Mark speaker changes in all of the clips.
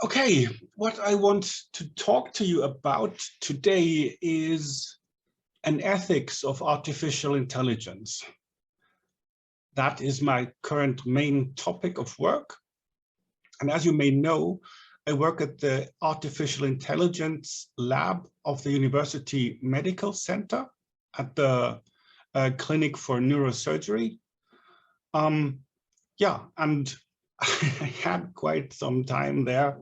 Speaker 1: Okay, what I want to talk to you about today is an ethics of artificial intelligence. That is my current main topic of work. And as you may know, I work at the Artificial Intelligence Lab of the University Medical Center at the Clinic for Neurosurgery. Yeah, and I had quite some time there.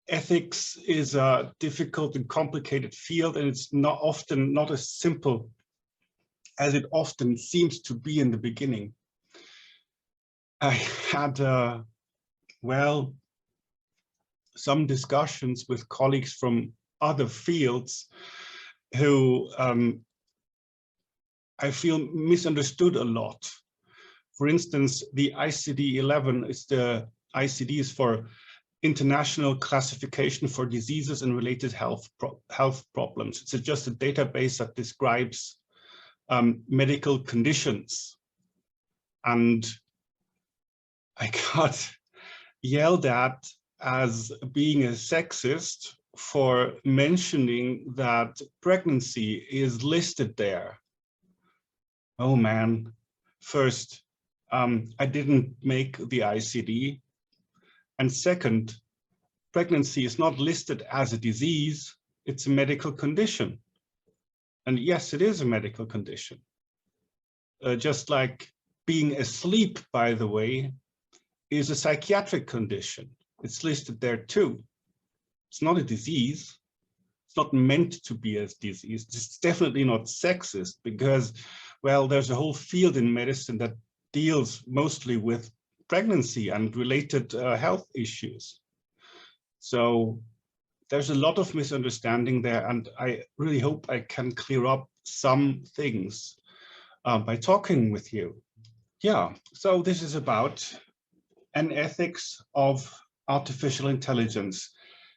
Speaker 1: Ethics is a difficult and complicated field, and it's often not as simple as it often seems to be in the beginning. I had, some discussions with colleagues from other fields who I feel misunderstood a lot. For instance, the ICD-11 is the ICDs for International Classification for Diseases and Related Health Problems. It's just a database that describes medical conditions. And I got yelled at as being a sexist for mentioning that pregnancy is listed there. Oh man, first, I didn't make the ICD. And second, pregnancy is not listed as a disease, it's a medical condition. And yes, it is a medical condition. Just like being asleep, by the way, is a psychiatric condition. It's listed there too. It's not a disease. It's not meant to be a disease. It's definitely not sexist because, well, there's a whole field in medicine that deals mostly with pregnancy and related health issues. So there's a lot of misunderstanding there, and I really hope I can clear up some things by talking with you. Yeah, so this is about an ethics of artificial intelligence.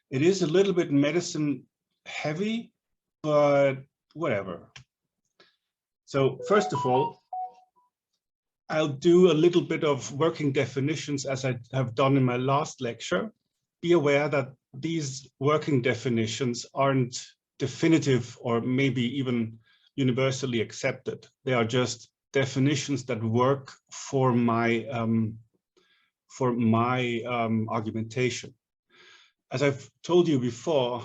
Speaker 1: It is a little bit medicine heavy, but whatever. So first of all, I'll do a little bit of working definitions as I have done in my last lecture. Be aware that these working definitions aren't definitive or maybe even universally accepted. They are just definitions that work for my argumentation. As I've told you before,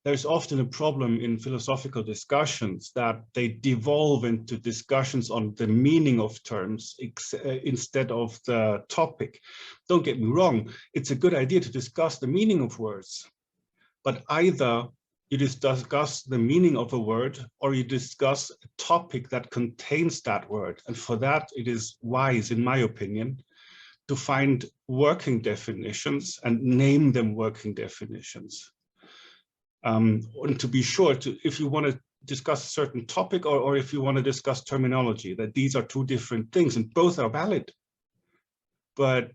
Speaker 1: there's often a problem in philosophical discussions that they devolve into discussions on the meaning of terms instead of the topic. Don't get me wrong, it's a good idea to discuss the meaning of words, but either you discuss the meaning of a word or you discuss a topic that contains that word. And for that, it is wise, in my opinion, to find working definitions and name them working definitions. And to be sure, if you want to discuss a certain topic or if you want to discuss terminology, that these are two different things and both are valid, but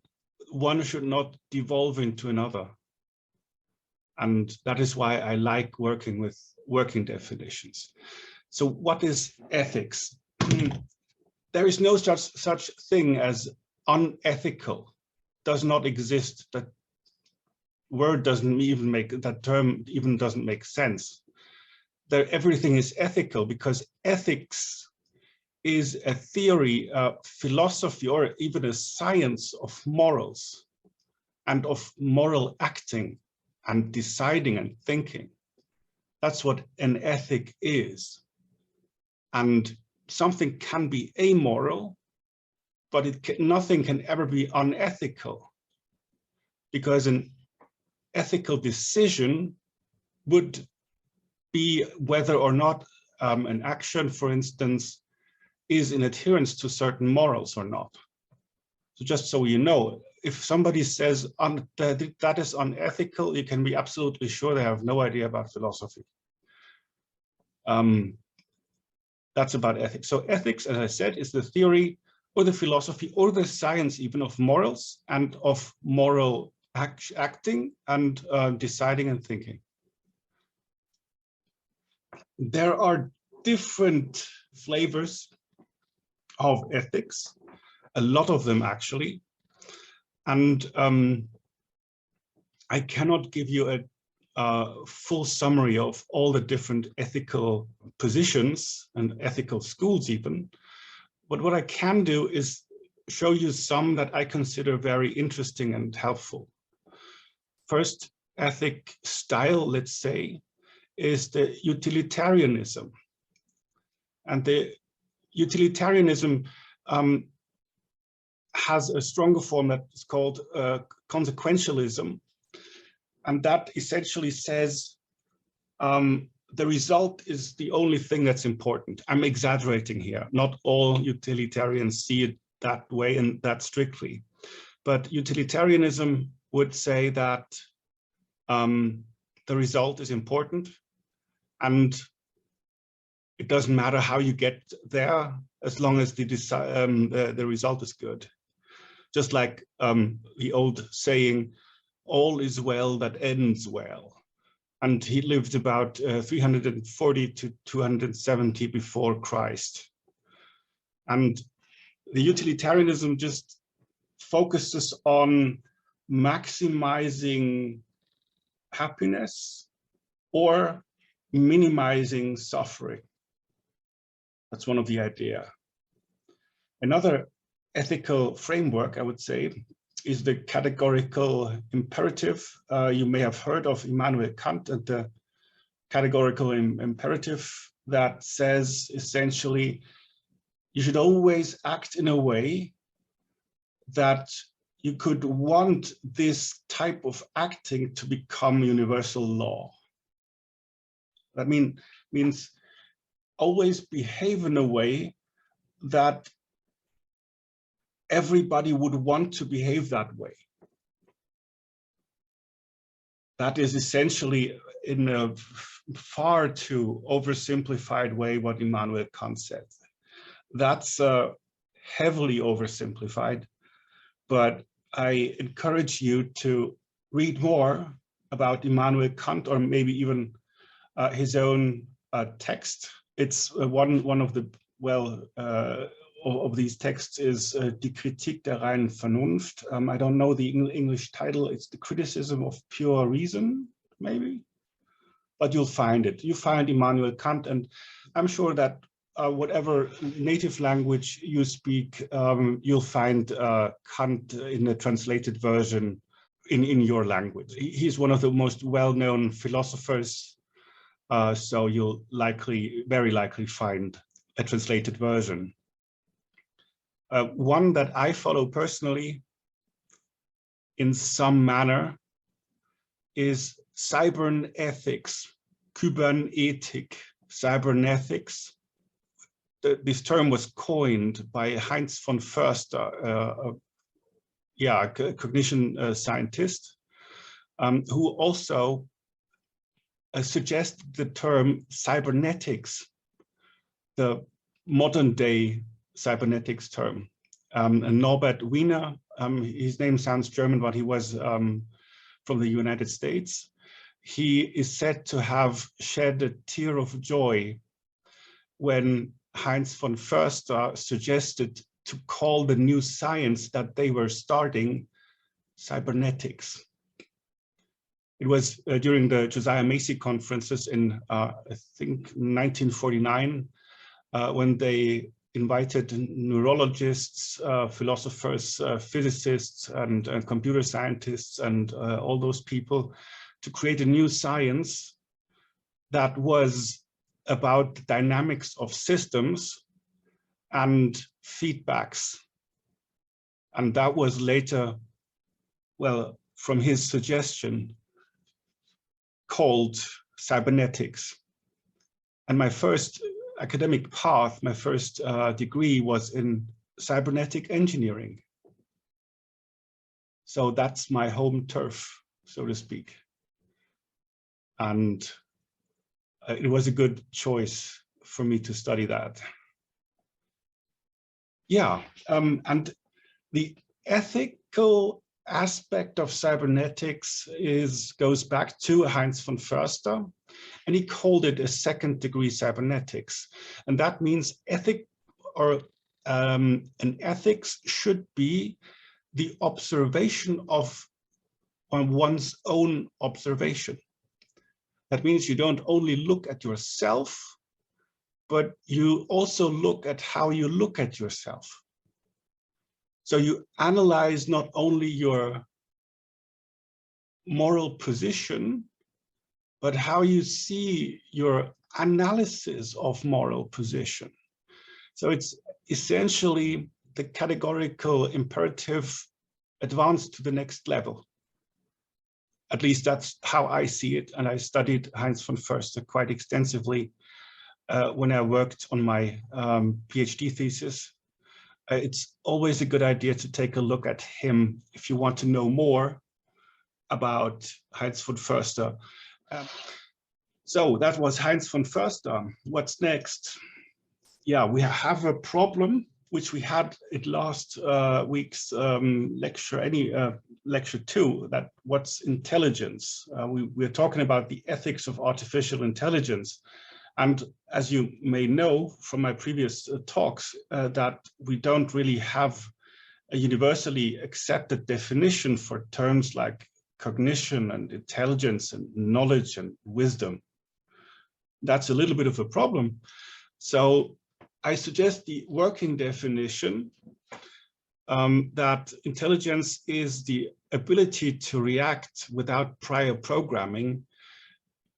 Speaker 1: one should not devolve into another. And that is why I like working with working definitions. So what is ethics? There is no such thing as unethical. Does not exist. That word doesn't even make, that term even doesn't make sense. That everything is ethical because ethics is a theory, a philosophy, or even a science of morals and of moral acting and deciding and thinking. That's what an ethic is. And something can be amoral, but nothing can ever be unethical, because an ethical decision would be whether or not an action, for instance, is in adherence to certain morals or not. So just so you know, if somebody says that is unethical, you can be absolutely sure they have no idea about philosophy. That's about ethics. So ethics, as I said, is the theory or the philosophy or the science even of morals and of moral acting and deciding and thinking. There are different flavors of ethics, a lot of them actually. And I cannot give you a full summary of all the different ethical positions and ethical schools even. But what I can do is show you some that I consider very interesting and helpful. First ethic style, let's say, is the utilitarianism. And the utilitarianism has a stronger form that is called consequentialism. And that essentially says the result is the only thing that's important. I'm exaggerating here. Not all utilitarians see it that way and that strictly. But utilitarianism would say that the result is important, and it doesn't matter how you get there as long as the result is good. Just like the old saying, all is well that ends well. And he lived about 340 to 270 before Christ. And the utilitarianism just focuses on maximizing happiness or minimizing suffering. That's one of the ideas. Another ethical framework, I would say, is the categorical imperative. You may have heard of Immanuel Kant and the categorical imperative that says essentially you should always act in a way that you could want this type of acting to become universal law. That means always behave in a way that everybody would want to behave that way. That is essentially, in a far too oversimplified way, what Immanuel Kant said. That's heavily oversimplified, but I encourage you to read more about Immanuel Kant, or maybe even his own text. It's one of the, well, of these texts is Die Kritik der reinen Vernunft. I don't know the English title. It's the criticism of pure reason, maybe, but you'll find it. You find Immanuel Kant, and I'm sure that whatever native language you speak, you'll find Kant in a translated version in your language. He's one of the most well-known philosophers, so you'll very likely find a translated version. One that I follow personally in some manner is cybernetics, Kybernetik, cybernetics. This term was coined by Heinz von Förster, a cognition scientist, who also suggested the term cybernetics, the modern day cybernetics term. And Norbert Wiener, his name sounds German, but he was from the United States. He is said to have shed a tear of joy when Heinz von Förster suggested to call the new science that they were starting cybernetics. It was during the Josiah Macy conferences in, I think, 1949, when they invited neurologists, philosophers, physicists, and computer scientists, and all those people to create a new science that was about the dynamics of systems and feedbacks. And that was later, well, from his suggestion, called cybernetics. And my first academic path, my first degree was in cybernetic engineering. So that's my home turf, so to speak. And it was a good choice for me to study that. Yeah, and the ethical aspect of cybernetics goes back to Heinz von Förster, and he called it a second-degree cybernetics. And that means an ethics should be the observation of on one's own observation. That means you don't only look at yourself, but you also look at how you look at yourself. So you analyze not only your moral position, but how you see your analysis of moral position. So it's essentially the categorical imperative advanced to the next level. At least that's how I see it. And I studied Heinz von Förster quite extensively when I worked on my PhD thesis. It's always a good idea to take a look at him if you want to know more about Heinz von Förster. So that was Heinz von Förster. What's next? Yeah, we have a problem which we had at last week's lecture, lecture 2, that what's intelligence? We're talking about the ethics of artificial intelligence. And as you may know from my previous talks, that we don't really have a universally accepted definition for terms like cognition and intelligence and knowledge and wisdom. That's a little bit of a problem. So I suggest the working definition that intelligence is the ability to react without prior programming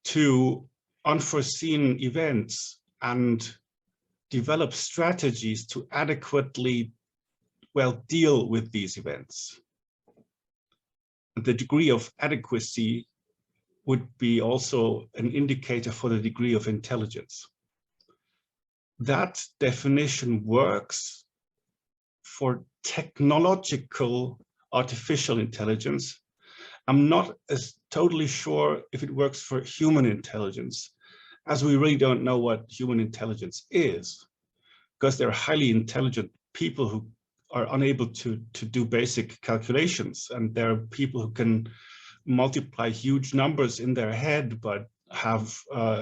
Speaker 1: to unforeseen events and develop strategies to adequately, well, deal with these events. The degree of adequacy would be also an indicator for the degree of intelligence. That definition works for technological artificial intelligence. I'm not as totally sure if it works for human intelligence, as we really don't know what human intelligence is, because they're highly intelligent people who are unable to do basic calculations. And there are people who can multiply huge numbers in their head, but have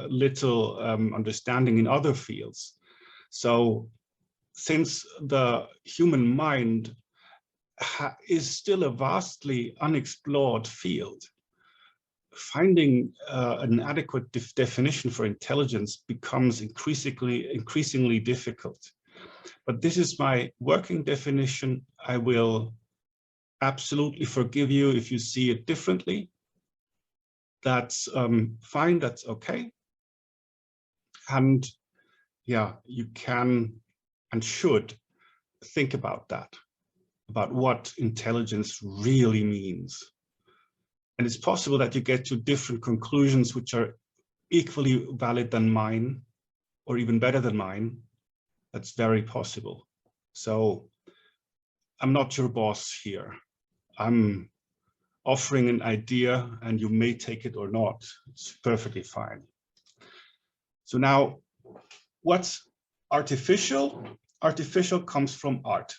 Speaker 1: little understanding in other fields. So since the human mind is still a vastly unexplored field, finding an adequate definition for intelligence becomes increasingly difficult. But this is my working definition. I will absolutely forgive you if you see it differently. That's fine, that's okay. And yeah, you can and should think about that, about what intelligence really means. And it's possible that you get to different conclusions which are equally valid than mine, or even better than mine. That's very possible. So I'm not your boss here. I'm offering an idea and you may take it or not. It's perfectly fine. So now, what's artificial? Artificial comes from art.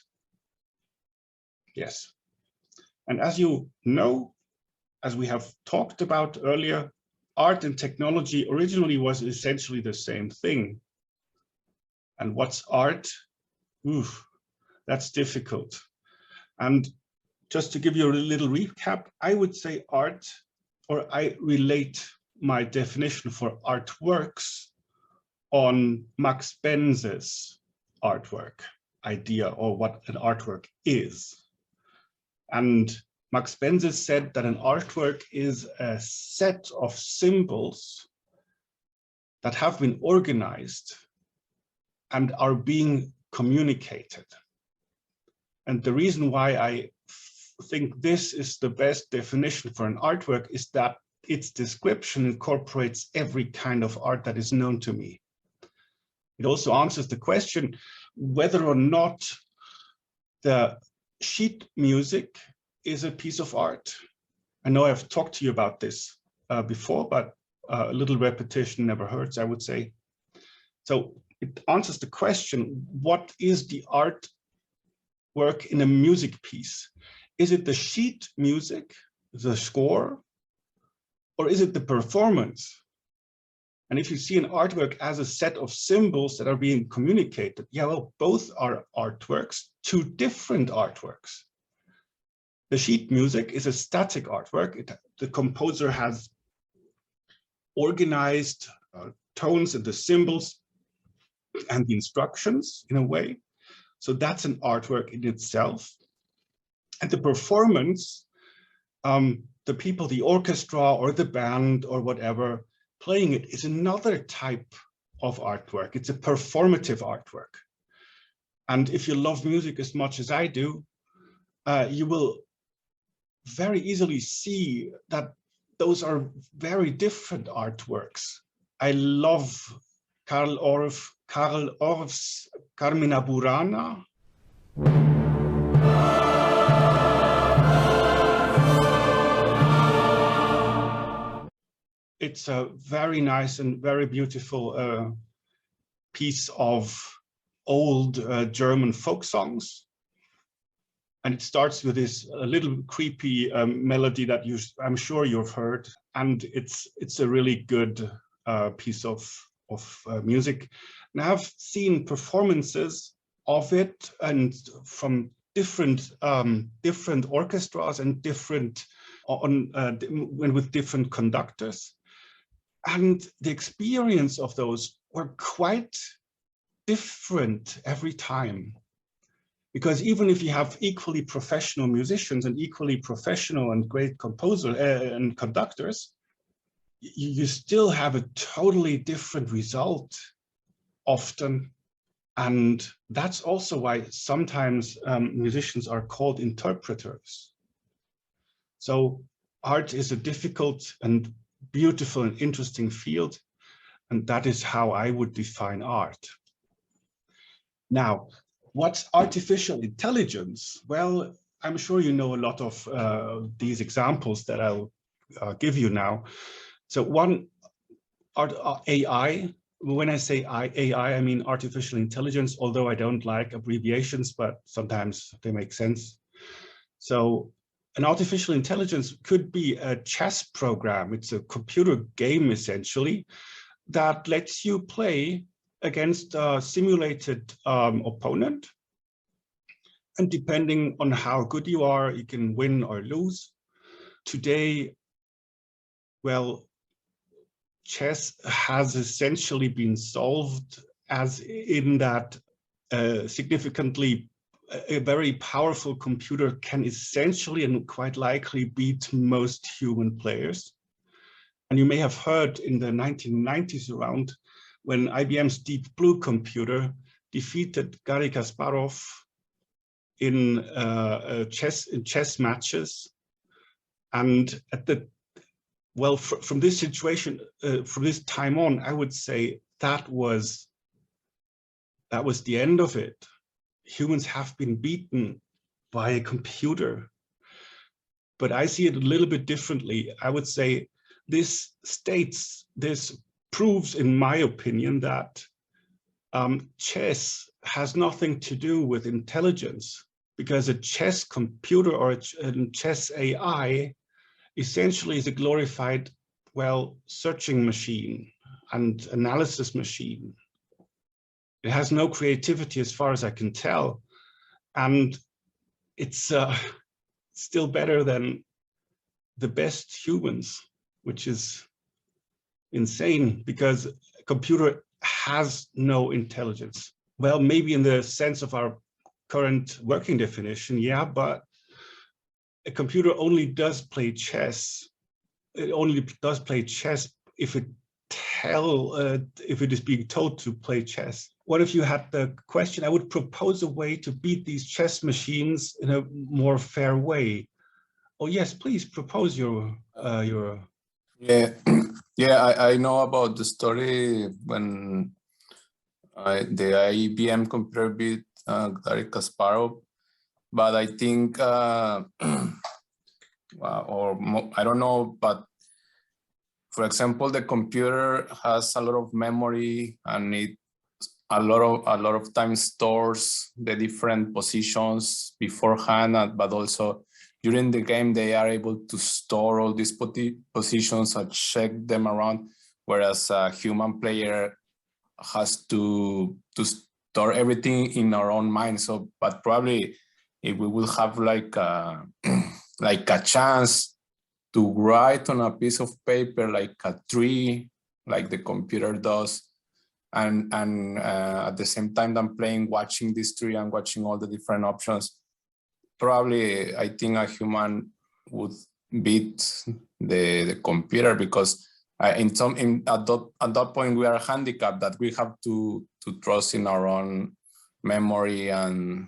Speaker 1: Yes. And as you know, as we have talked about earlier, art and technology originally was essentially the same thing. And what's art? Oof, that's difficult. And just to give you a little recap, I would say art, or I relate my definition for artworks on Max Benz's artwork idea, or what an artwork is. And Max Benz said that an artwork is a set of symbols that have been organized and are being communicated. And the reason why I think this is the best definition for an artwork is that its description incorporates every kind of art that is known to me. It also answers the question whether or not the sheet music is a piece of art. I know I've talked to you about this before, but a little repetition never hurts, I would say. So it answers the question, what is the art work in a music piece? Is it the sheet music, the score, or is it the performance? And if you see an artwork as a set of symbols that are being communicated, yeah, well, both are artworks, two different artworks. The sheet music is a static artwork. The composer has organized tones and the symbols and the instructions in a way. So that's an artwork in itself. And the performance, the people, the orchestra or the band or whatever playing it is another type of artwork. It's a performative artwork. And if you love music as much as I do, you will very easily see that those are very different artworks. I love Karl Orff's Carmina Burana. It's a very nice and very beautiful piece of old German folk songs. And it starts with this little creepy melody that I'm sure you've heard. And it's a really good piece of music. And I've seen performances of it and from different orchestras and with different conductors. And the experience of those were quite different every time. Because even if you have equally professional musicians and equally professional and great composers and conductors, you still have a totally different result often. And that's also why sometimes musicians are called interpreters. So art is a difficult and beautiful and interesting field. And that is how I would define art. Now, what's artificial intelligence? Well, I'm sure you know a lot of these examples that I'll give you now. So one, AI. When I say AI, I mean artificial intelligence, although I don't like abbreviations, but sometimes they make sense. So an artificial intelligence could be a chess program. It's a computer game, essentially, that lets you play against a simulated opponent. And depending on how good you are, you can win or lose. Today, well, chess has essentially been solved as in that a very powerful computer can essentially and quite likely beat most human players. And you may have heard in the 1990s around when IBM's Deep Blue computer defeated Garry Kasparov in chess matches. And from this situation, from this time on, I would say that was the end of it. Humans have been beaten by a computer. But I see it a little bit differently. I would say this proves, in my opinion, that chess has nothing to do with intelligence, because a chess computer or a chess AI essentially is a glorified, searching machine and analysis machine. It has no creativity as far as I can tell. And it's still better than the best humans, which is insane because a computer has no intelligence. Well, maybe in the sense of our current working definition, yeah, but a computer only does play chess. It only does play chess if it is being told to play chess. What if you had the question? I would propose a way to beat these chess machines in a more fair way. Oh yes, please propose your.
Speaker 2: Yeah, yeah. I know about the story when the IBM computer beat Garry Kasparov, but I think, I don't know, but for example, the computer has a lot of memory and it a lot of times stores the different positions beforehand, but also during the game they are able to store all these positions and check them around, whereas a human player has to store everything in our own mind. So, but probably if we will have like like a chance to write on a piece of paper like a tree, like the computer does, and at the same time I'm playing, watching this tree and watching all the different options, probably I think a human would beat the computer, because at that point we are handicapped, that we have to trust in our own memory, and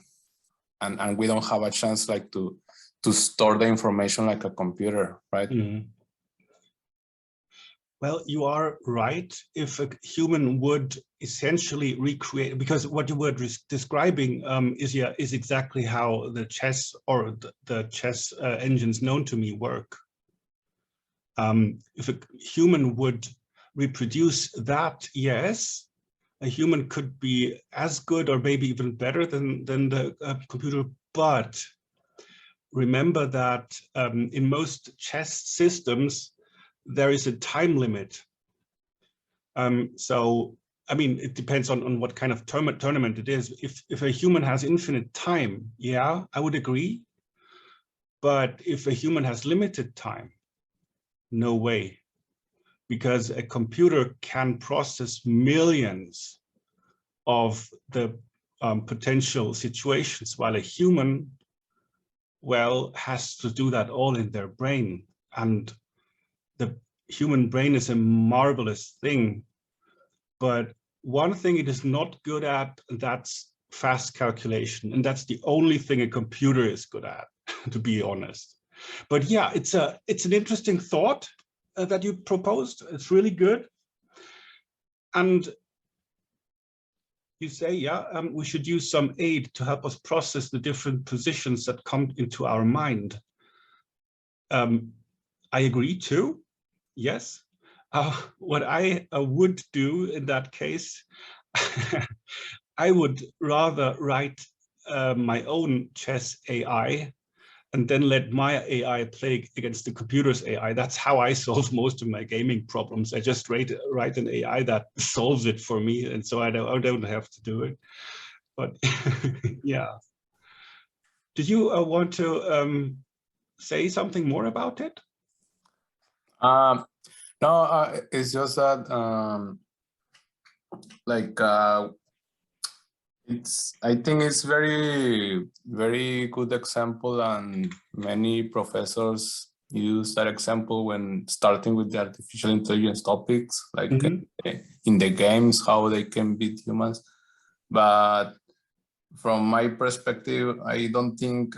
Speaker 2: we don't have a chance like to store the information like a computer, right?
Speaker 1: Mm-hmm. Well, you are right. If a human would essentially recreate, because what you were describing is exactly how the chess or the chess engines known to me work. If a human would reproduce that, yes, a human could be as good or maybe even better than the computer. But remember that in most chess systems, there is a time limit. So, I mean, it depends on what kind of tournament it is. If a human has infinite time, yeah, I would agree. But if a human has limited time, no way. Because a computer can process millions of the potential situations, while a human, well, has to do that all in their brain. And the human brain is a marvelous thing, but one thing it is not good at, that's fast calculation. And that's the only thing a computer is good at, to be honest. But yeah, it's an interesting thought that you proposed. It's really good. And you say, yeah, we should use some aid to help us process the different positions that come into our mind. I agree too. Yes. What I would do in that case, I would rather write my own chess AI and then let my AI play against the computer's AI. That's how I solve most of my gaming problems. I just write an AI that solves it for me, and so I don't have to do it. But yeah. Did you want to say something more about it?
Speaker 2: No, it's just that I think it's very, very good example, and many professors use that example when starting with the artificial intelligence topics, like in the games, how they can beat humans. But from my perspective, I don't think,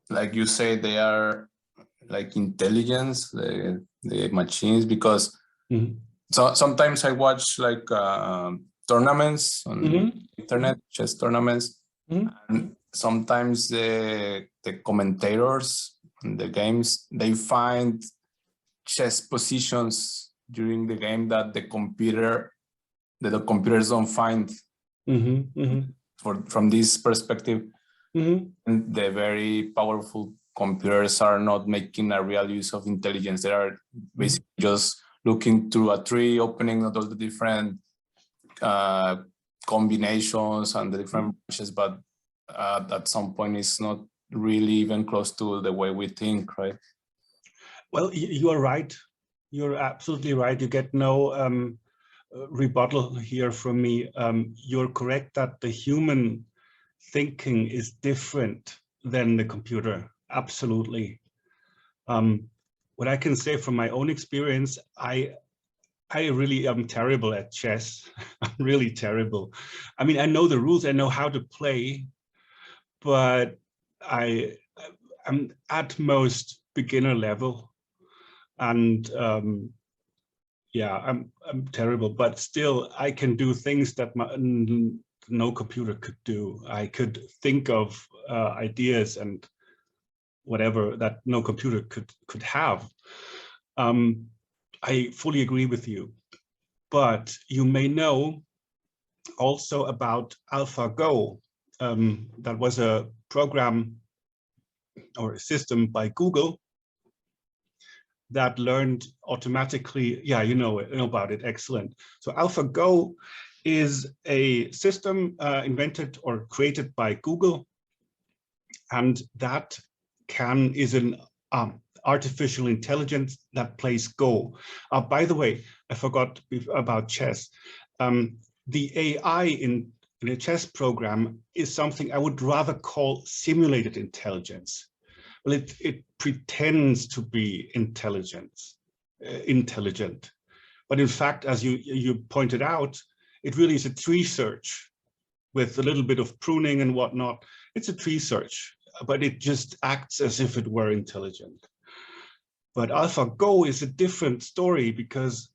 Speaker 2: like you say, they are like intelligence, the machines, because so sometimes I watch like tournaments on internet, chess tournaments, and sometimes the commentators in the games, they find chess positions during the game that the computers don't find. From this perspective, and the very powerful computers are not making a real use of intelligence. They are basically just looking through a tree, opening all the different combinations and the different branches, but at some point it's not really even close to the way we think, right?
Speaker 1: Well, you are right. You're absolutely right. You get no rebuttal here from me. You're correct that the human thinking is different than the computer. Absolutely. What I can say from my own experience, I really am terrible at chess. I'm really terrible. I mean, I know the rules, I know how to play, but I'm at most beginner level. And yeah, I'm terrible, but still I can do things that no computer could do. I could think of ideas and whatever that no computer could have. I fully agree with you, but you may know also about AlphaGo. That was a program or a system by Google that learned automatically. Yeah, you know about it. Excellent. So AlphaGo is a system invented or created by Google And that is an artificial intelligence that plays Go. By the way, I forgot about chess. The AI in a chess program is something I would rather call simulated intelligence. Well, it pretends to be intelligent. But in fact, as you pointed out, it really is a tree search with a little bit of pruning and whatnot. It's a tree search, but it just acts as if it were intelligent. But AlphaGo is a different story, because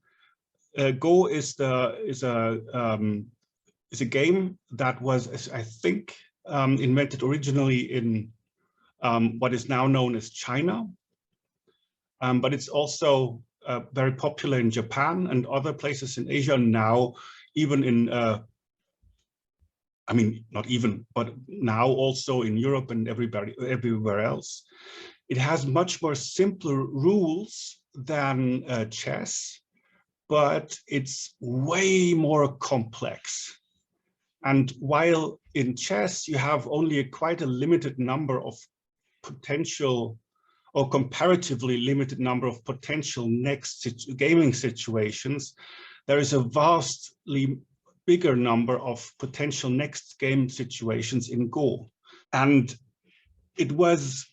Speaker 1: Go is a game that was, I think, invented originally in what is now known as China, but it's also very popular in Japan and other places in Asia now, even in, I mean, not even, but now also in Europe and everywhere else. It has much more simpler rules than chess, but it's way more complex. And while in chess you have only quite a limited number of potential, or comparatively limited number of potential next gaming situations, there is a vastly bigger number of potential next game situations in Go. And it was,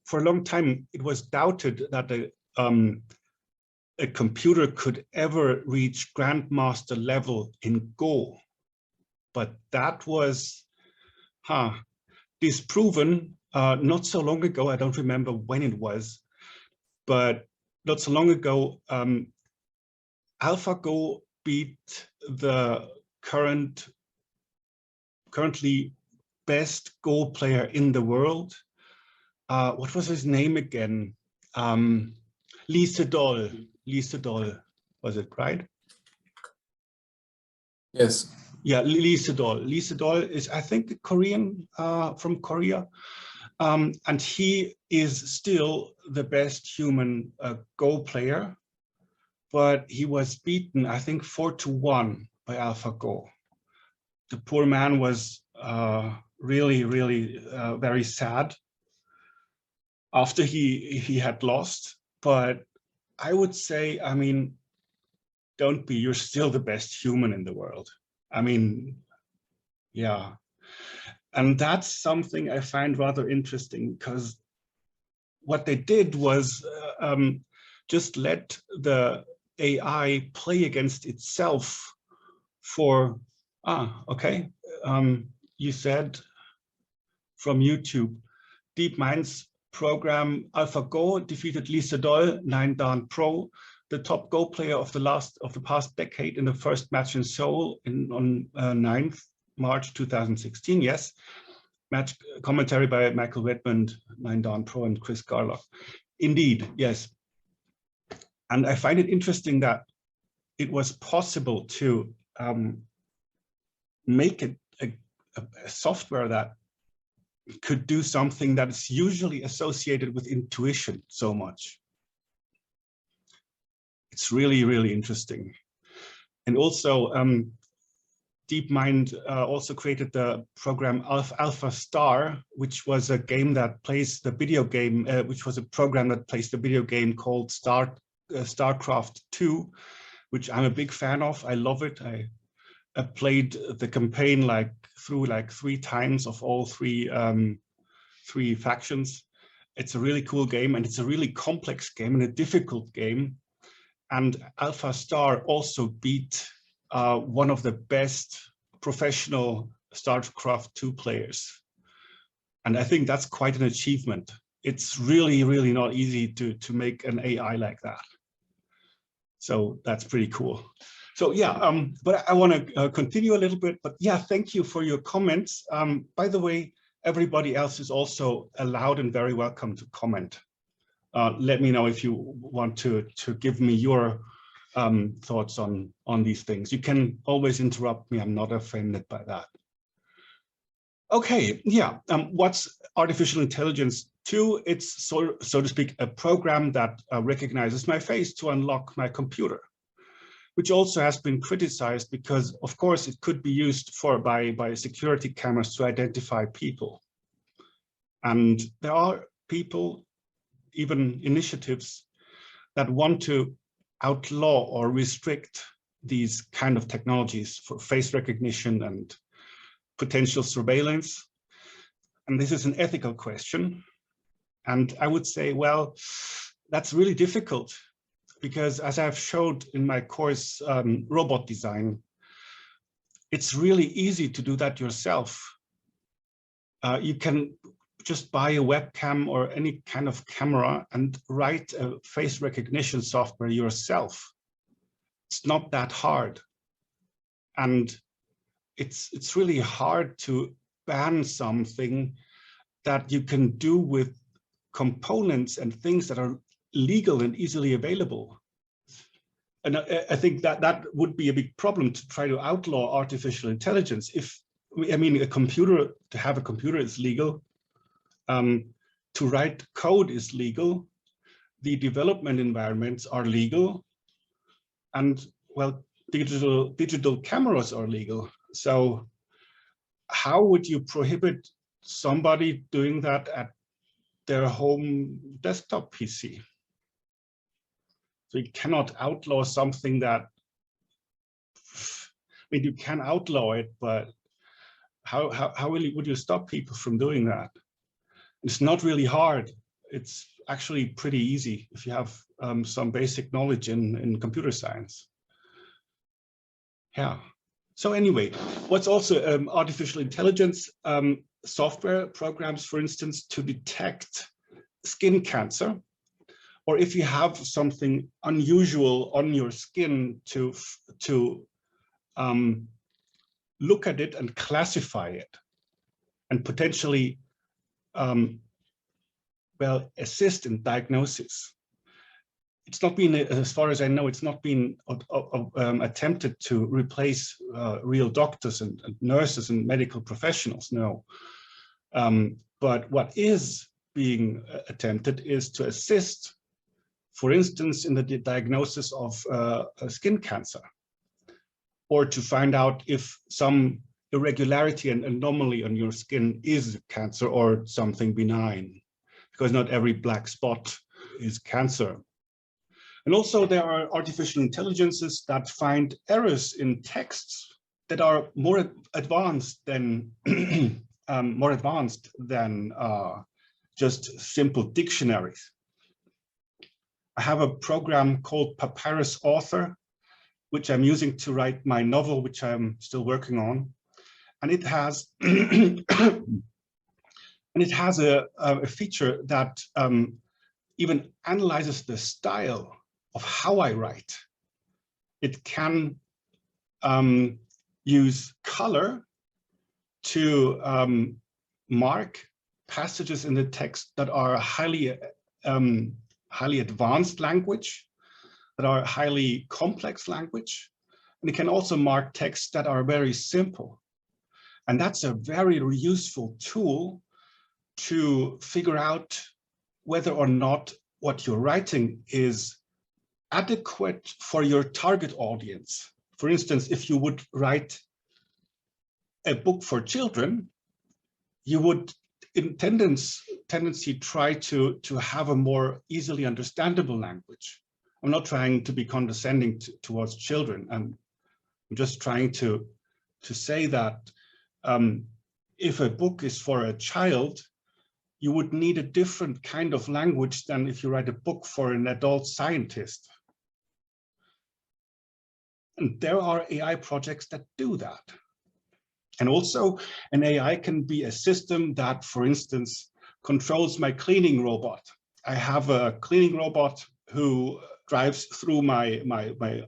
Speaker 1: for a long time, it was doubted that a computer could ever reach grandmaster level in Go. But that was disproven not so long ago. I don't remember when it was, but not so long ago, AlphaGo beat the currently best Go player in the world. What was his name again? Lee Sedol. Lee Sedol, was it right?
Speaker 2: Yes.
Speaker 1: Yeah, Lee Sedol. Lee Sedol is, I think, Korean, from Korea. And he is still the best human Go player, but he was beaten, I think, 4-1 by AlphaGo. The poor man was really, really very sad after he had lost. But I would say, I mean, don't be, you're still the best human in the world. I mean, yeah. And that's something I find rather interesting, because what they did was just let the AI play against itself for, okay, you said from YouTube, DeepMind's program AlphaGo defeated Lee Sedol, 9-dan pro, the top Go player of the past decade, in the first match in Seoul on 9th March 2016. Yes, match commentary by Michael Redmond, 9-dan pro, and Chris Garlock. Indeed, yes. And I find it interesting that it was possible to make a software that could do something that is usually associated with intuition so much. It's really, really interesting. And also, DeepMind also created the program Alpha Star, which was a game that plays the video game, which was a program that plays the video game called StarCraft 2, which I'm a big fan of. I love it. I played the campaign through 3 times of all three factions. It's a really cool game, and it's a really complex game and a difficult game. And Alpha Star also beat one of the best professional StarCraft 2 players. And I think that's quite an achievement. It's really, really not easy to make an AI like that. So that's pretty cool. So yeah, but I want to continue a little bit. But yeah, thank you for your comments. By the way, everybody else is also allowed and very welcome to comment. Let me know if you want to give me your thoughts on these things. You can always interrupt me. I'm not offended by that. Okay, yeah. What's artificial intelligence 2? It's so to speak a program that recognizes my face to unlock my computer, which also has been criticized because, of course, it could be used by security cameras to identify people. And there are people, even initiatives, that want to outlaw or restrict these kind of technologies for face recognition and potential surveillance. And this is an ethical question. And I would say, well, that's really difficult because, as I've showed in my course, robot design, it's really easy to do that yourself. You can just buy a webcam or any kind of camera and write a face recognition software yourself. It's not that hard. And it's really hard to ban something that you can do with components and things that are legal and easily available. And I think that would be a big problem, to try to outlaw artificial intelligence. I mean, to have a computer is legal. To write code is legal. The development environments are legal. And well, digital cameras are legal. So how would you prohibit somebody doing that at their home desktop PC? So you cannot outlaw something that, I mean, you can outlaw it, but how really would you stop people from doing that? It's not really hard. It's actually pretty easy if you have some basic knowledge in computer science. Yeah. So anyway, what's also artificial intelligence? Software programs, for instance, to detect skin cancer, or if you have something unusual on your skin, to look at it and classify it, and potentially well, assist in diagnosis. It's not been, as far as I know, it's not been attempted to replace real doctors and nurses and medical professionals, no. But what is being attempted is to assist, for instance, in the diagnosis of skin cancer, or to find out if some irregularity and anomaly on your skin is cancer or something benign, because not every black spot is cancer. And also there are artificial intelligences that find errors in texts that are more advanced than just simple dictionaries. I have a program called Papyrus Author, which I'm using to write my novel, which I'm still working on. And it has a feature that even analyzes the style of how I write. It can use color to mark passages in the text that are highly advanced language, that are highly complex language. And it can also mark texts that are very simple. And that's a very useful tool to figure out whether or not what you're writing is adequate for your target audience. For instance, if you would write a book for children, you would in tendency try to have a more easily understandable language. I'm not trying to be condescending towards children. I'm just trying to say that if a book is for a child, you would need a different kind of language than if you write a book for an adult scientist. And there are AI projects that do that. And also an AI can be a system that, for instance, controls my cleaning robot. I have a cleaning robot who drives through my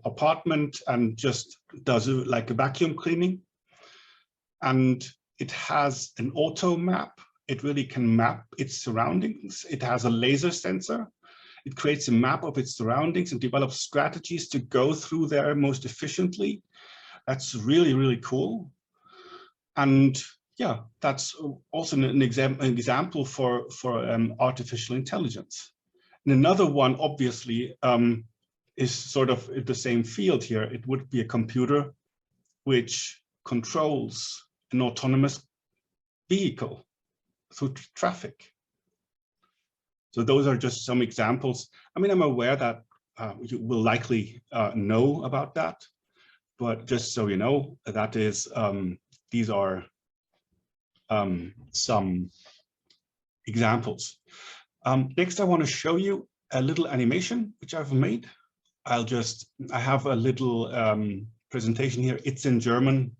Speaker 1: apartment and just does like a vacuum cleaning. And it has an auto map. It really can map its surroundings. It has a laser sensor. It creates a map of its surroundings and develops strategies to go through there most efficiently. That's really, really cool. And yeah, that's also an example for artificial intelligence. And another one, obviously, is sort of in the same field here. It would be a computer which controls an autonomous vehicle. through traffic. So those are just some examples. I mean, I'm aware that you will likely know about that, but just so you know, that is these are some examples. Next, I want to show you a little animation which I've made. I have a little presentation here. It's in German,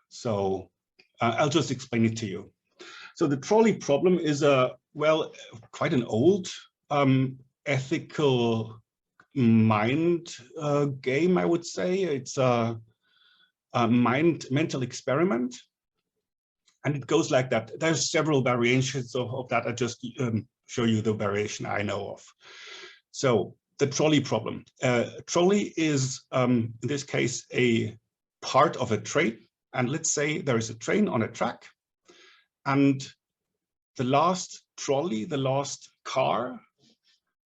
Speaker 1: so I'll just explain it to you. So the trolley problem is quite an old ethical mind game, I would say. It's a mental experiment. And it goes like that. There's several variations of that. I just show you the variation I know of. So the trolley problem. Trolley is, in this case, a part of a train. And let's say there is a train on a track. And the last trolley, the last car,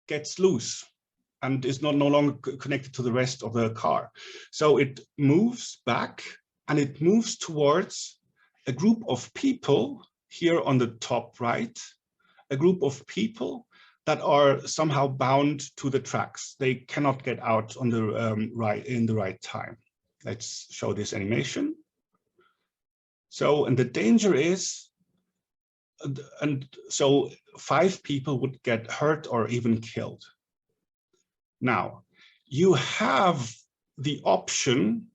Speaker 1: gets loose and is no longer connected to the rest of the car. So it moves back and it moves towards a group of people here on the top right, a group of people that are somehow bound to the tracks. They cannot get out on the in the right time. Let's show this animation. So, and the danger is, and so 5 people would get hurt or even killed. Now, you have the option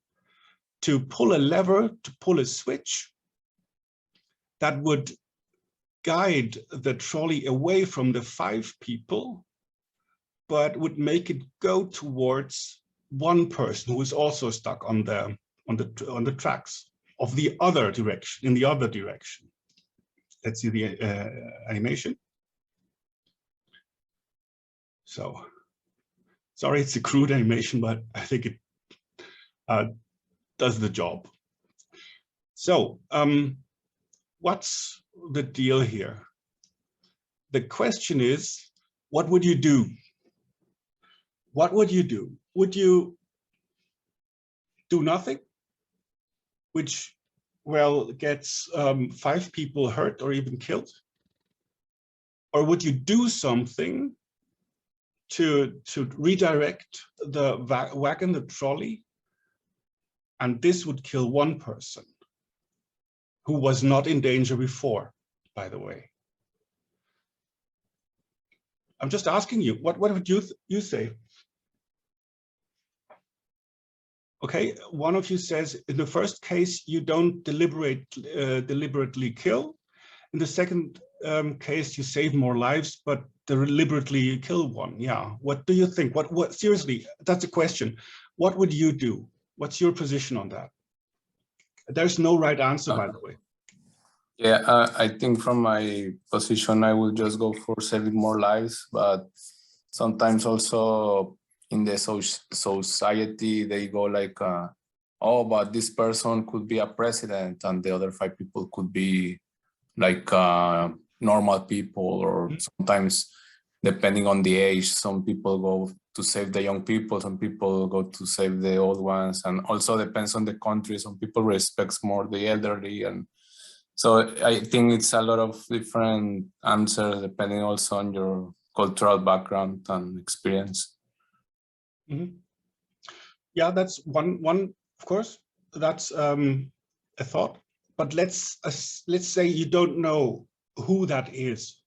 Speaker 1: to pull a lever, to pull a switch that would guide the trolley away from the 5 people, but would make it go towards one person who is also stuck on the tracks of the other direction, in the other direction. Let's see the animation. So, sorry, it's a crude animation, but I think it does the job. So, what's the deal here? The question is, what would you do? What would you do? Would you do nothing, which, well, gets 5 people hurt or even killed? Or would you do something to redirect the wagon, the trolley, and this would kill 1 person who was not in danger before, by the way? I'm just asking you, what would you say? Okay, one of you says, in the first case, you don't deliberately kill. In the second case, you save more lives, but deliberately kill 1. Yeah, what do you think? What seriously, that's a question. What would you do? What's your position on that? There's no right answer, by the way.
Speaker 2: Yeah, I think from my position, I will just go for saving more lives, but sometimes also in the society, they go like, oh, but this person could be a president and the other 5 people could be like normal people, or sometimes depending on the age, some people go to save the young people, some people go to save the old ones, and also depends on the country. Some people respects more the elderly, and so I think it's a lot of different answers depending also on your cultural background and experience.
Speaker 1: Mm-hmm. Yeah, that's one, of course, that's a thought. But let's say you don't know who that is.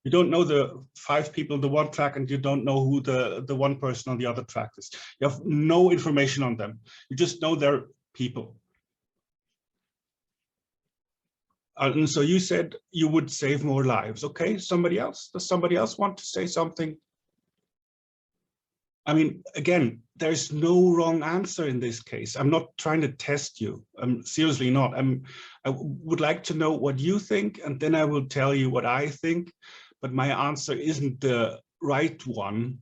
Speaker 1: You don't know the 5 people on the one track, and you don't know who the 1 person on the other track is. You have no information on them. You just know they're people. And so you said you would save more lives. Okay, somebody else? Does somebody else want to say something? I mean, again, there's no wrong answer in this case. I'm not trying to test you. I'm seriously not. I would like to know what you think, and then I will tell you what I think. But my answer isn't the right one.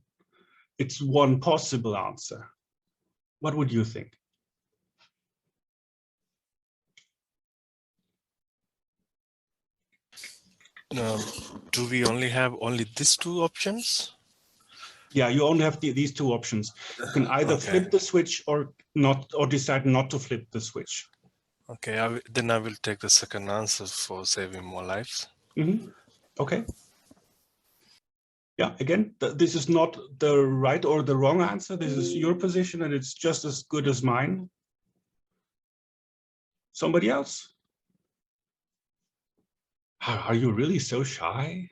Speaker 1: It's one possible answer. What would you think?
Speaker 3: Do we only have these 2 options?
Speaker 1: Yeah, you only have these 2 options. You can either flip the switch or not, or decide not to flip the switch.
Speaker 3: Okay, then I will take the second answer for saving more lives.
Speaker 1: Okay. Yeah, again, this is not the right or the wrong answer. This is your position and it's just as good as mine. Somebody else? Are you really so shy?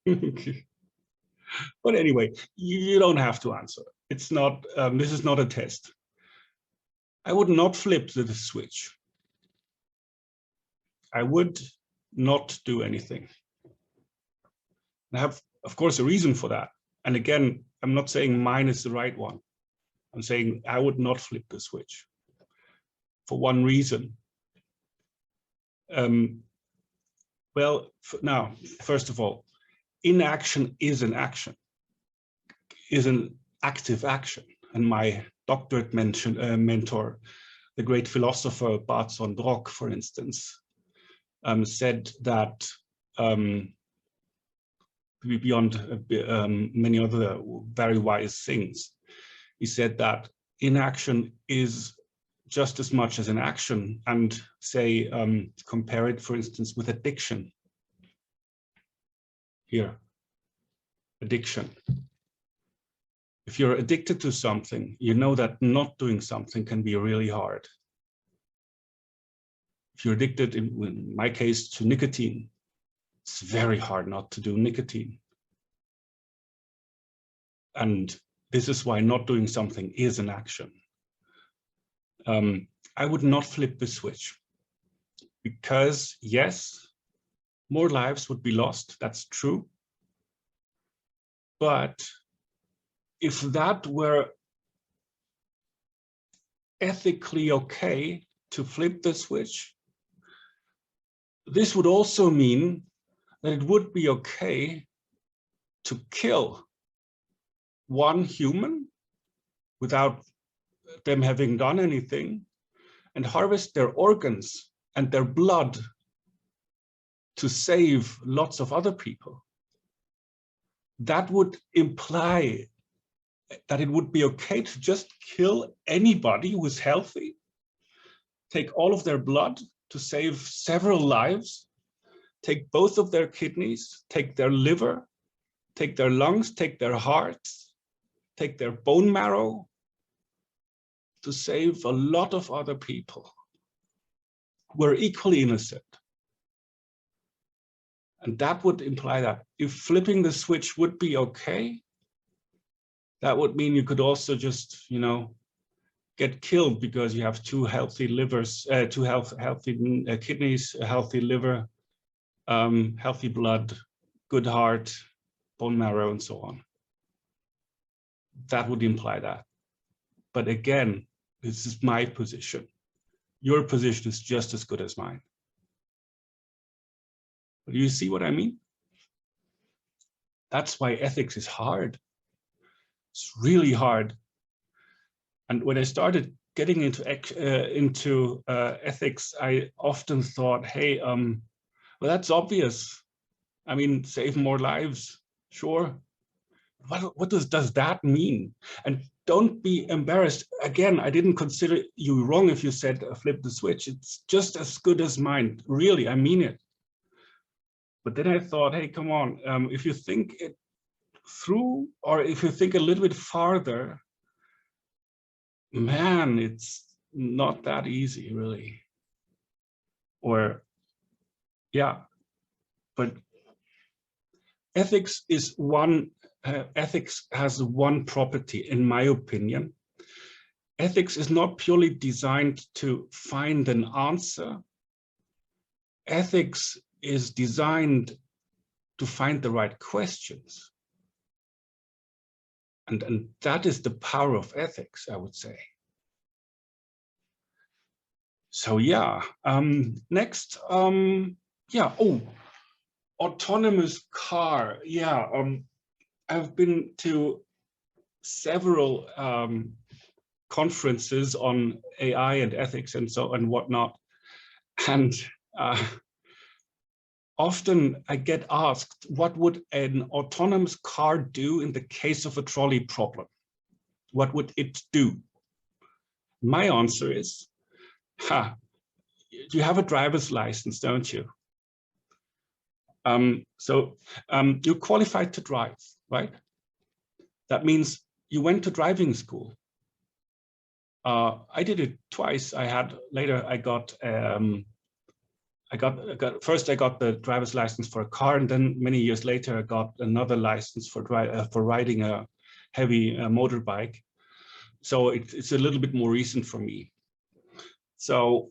Speaker 1: But anyway, you don't have to answer. It's not, this is not a test. I would not flip the switch. I would not do anything. I have, of course, a reason for that. And again, I'm not saying mine is the right one. I'm saying I would not flip the switch for one reason. Well, now, first of all, inaction is an action, is an active action. And my doctorate mentor, the great philosopher Barton Brock, for instance, said that beyond many other very wise things, he said that inaction is just as much as an action, and say, compare it, for instance, with addiction. Here, addiction. If you're addicted to something, you know that not doing something can be really hard. If you're addicted, in my case, to nicotine, it's very hard not to do nicotine. And this is why not doing something is an action. I would not flip the switch because, yes, more lives would be lost. That's true. But if that were ethically okay to flip the switch, this would also mean that it would be okay to kill one human without them having done anything and harvest their organs and their blood to save lots of other people. That would imply that it would be okay to just kill anybody who is healthy, take all of their blood to save several lives, take both of their kidneys, take their liver, take their lungs, take their hearts, take their bone marrow, to save a lot of other people who are equally innocent. And that would imply that if flipping the switch would be okay, that would mean you could also just, you know, get killed because you have two healthy livers, healthy kidneys, a healthy liver, healthy blood, good heart, bone marrow, and so on. That would imply that. But again, this is my position. Your position is just as good as mine. Do you see what I mean? That's why ethics is hard. It's really hard. And when I started getting into ethics, I often thought, hey, well, that's obvious. I mean, save more lives, sure. What does that mean? And don't be embarrassed. Again, I didn't consider you wrong if you said flip the switch. It's just as good as mine. Really, I mean it. But then I thought, hey, come on. If you think it through, or if you think a little bit farther, man, it's not that easy, really. Or, yeah, but ethics is one. Ethics has one property, in my opinion. Ethics is not purely designed to find an answer. Ethics is designed to find the right questions. And that is the power of ethics, I would say. So yeah, next, yeah, oh, autonomous car. Yeah, I've been to several conferences on AI and ethics and so and whatnot. And often I get asked, what would an autonomous car do in the case of a trolley problem? What would it do? My answer is, you have a driver's license, don't you? You're qualified to drive, right? That means you went to driving school. I did it twice. First I got the driver's license for a car, and then many years later I got another license for riding a heavy motorbike. So it's a little bit more recent for me. So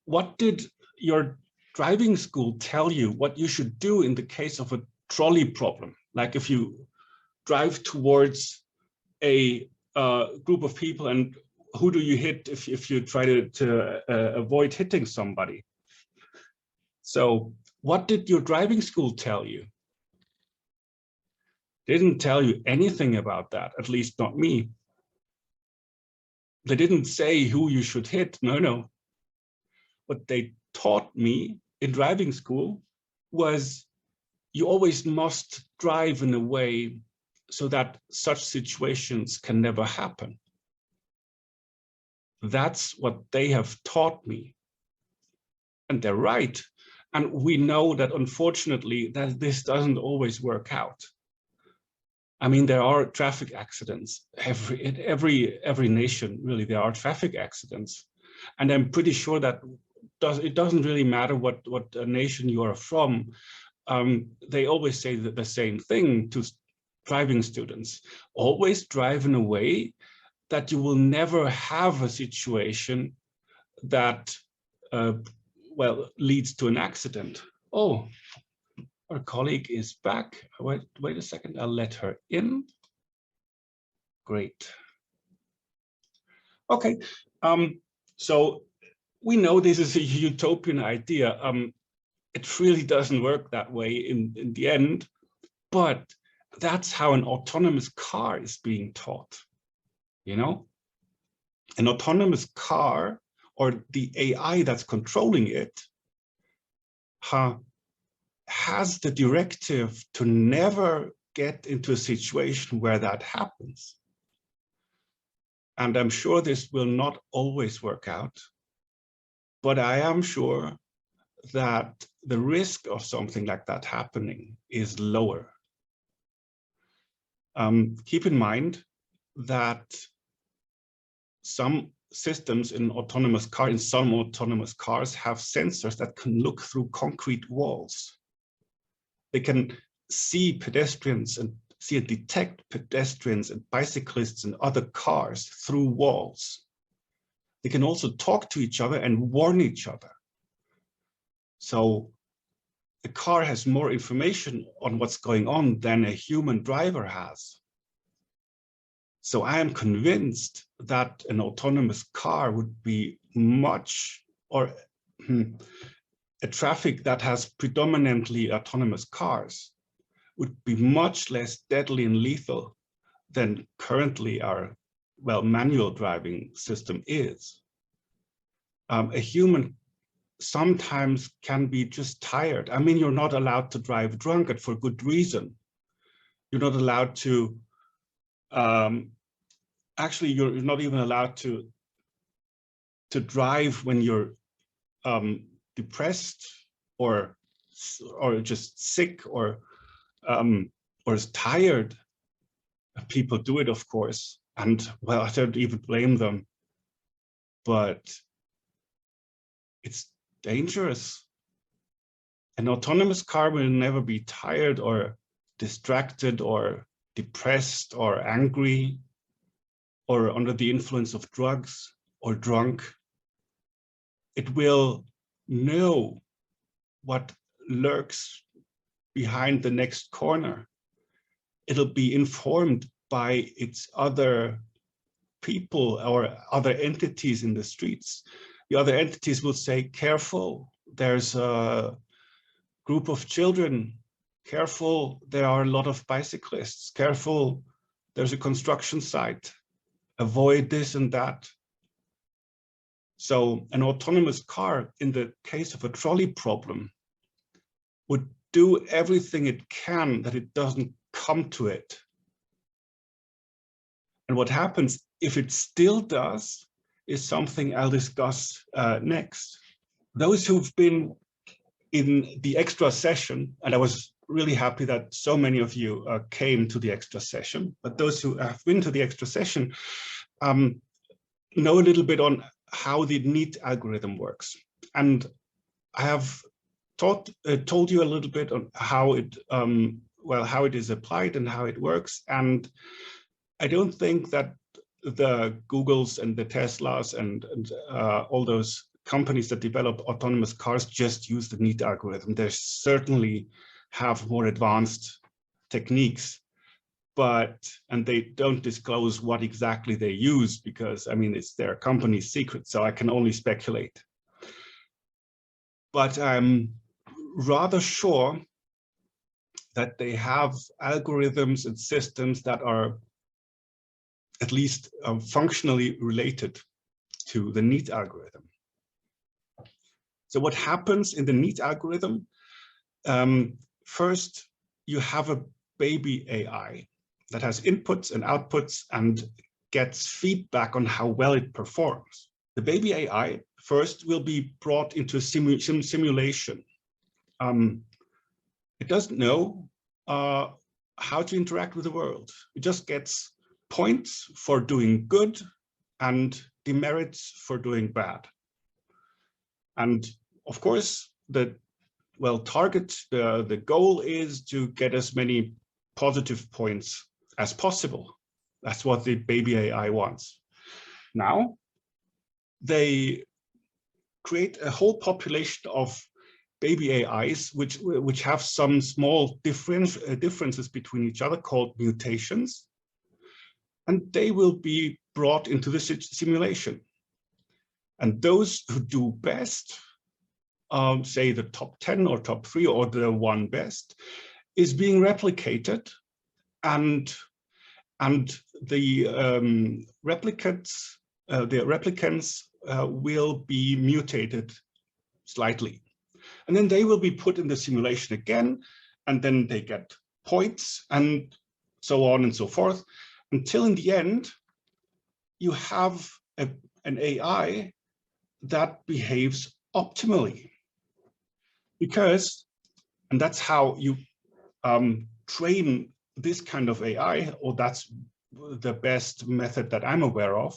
Speaker 1: what did your driving school tell you what you should do in the case of a trolley problem? Like if you drive towards a group of people, and who do you hit if you try to avoid hitting somebody? So what did your driving school tell you? They didn't tell you anything about that, at least not me. They didn't say who you should hit, no. What they taught me in driving school was you always must drive in a way so that such situations can never happen. That's what they have taught me. And they're right. And we know that unfortunately that this doesn't always work out. I mean, there are traffic accidents. In every nation, really, there are traffic accidents. And I'm pretty sure that it doesn't really matter what nation you are from. They always say the same thing to driving students. Always drive in a way that you will never have a situation that, leads to an accident. Oh, our colleague is back. Wait a second, I'll let her in. Great. Okay, so we know this is a utopian idea. It really doesn't work that way in the end, but that's how an autonomous car is being taught. You know, an autonomous car, or the AI that's controlling it, has the directive to never get into a situation where that happens. And I'm sure this will not always work out, but I am sure that the risk of something like that happening is lower. Keep in mind that some systems in some autonomous cars have sensors that can look through concrete walls. They can see pedestrians and detect pedestrians and bicyclists and other cars through walls. They can also talk to each other and warn each other. So the car has more information on what's going on than a human driver has. So I am convinced that an autonomous car would be a traffic that has predominantly autonomous cars would be much less deadly and lethal than currently our, manual driving system is. A human sometimes can be just tired. I mean, you're not allowed to drive drunk, and for good reason. You're not allowed to, actually, you're not even allowed to drive when you're depressed or just sick or is tired. People do it, of course, and I don't even blame them, but it's dangerous. An autonomous car will never be tired or distracted or depressed or angry or under the influence of drugs or drunk. It will know what lurks behind the next corner. It'll be informed by its other people or other entities in the streets. The other entities will say, careful, there's a group of children. Careful, there are a lot of bicyclists. Careful, there's a construction site. Avoid this and that. So an autonomous car, in the case of a trolley problem, would do everything it can that it doesn't come to it. And what happens if it still does is something I'll discuss next. Those who've been in the extra session, and I was really happy that so many of you came to the extra session, but those who have been to the extra session know a little bit on how the NEAT algorithm works. And I have told you a little bit on how it, how it is applied and how it works. And I don't think that the Googles and the Teslas and all those companies that develop autonomous cars just use the NEAT algorithm. They certainly have more advanced techniques, and they don't disclose what exactly they use because, I mean, it's their company's secret, so I can only speculate. But I'm rather sure that they have algorithms and systems that are at least functionally related to the NEAT algorithm. So what happens in the NEAT algorithm? First, you have a baby AI that has inputs and outputs and gets feedback on how well it performs. The baby AI first will be brought into a simulation. It doesn't know how to interact with the world. It just gets points for doing good and demerits for doing bad. And of course, the goal is to get as many positive points as possible. That's what the baby AI wants. Now, they create a whole population of baby AIs, which have some small differences between each other called mutations. And they will be brought into the simulation. And those who do best, say the top 10 or top 3 or the one best, is being replicated, and the replicants will be mutated slightly, and then they will be put in the simulation again, and then they get points and so on and so forth, until in the end you have an AI that behaves optimally. Because, and that's how you train this kind of AI, or that's the best method that I'm aware of,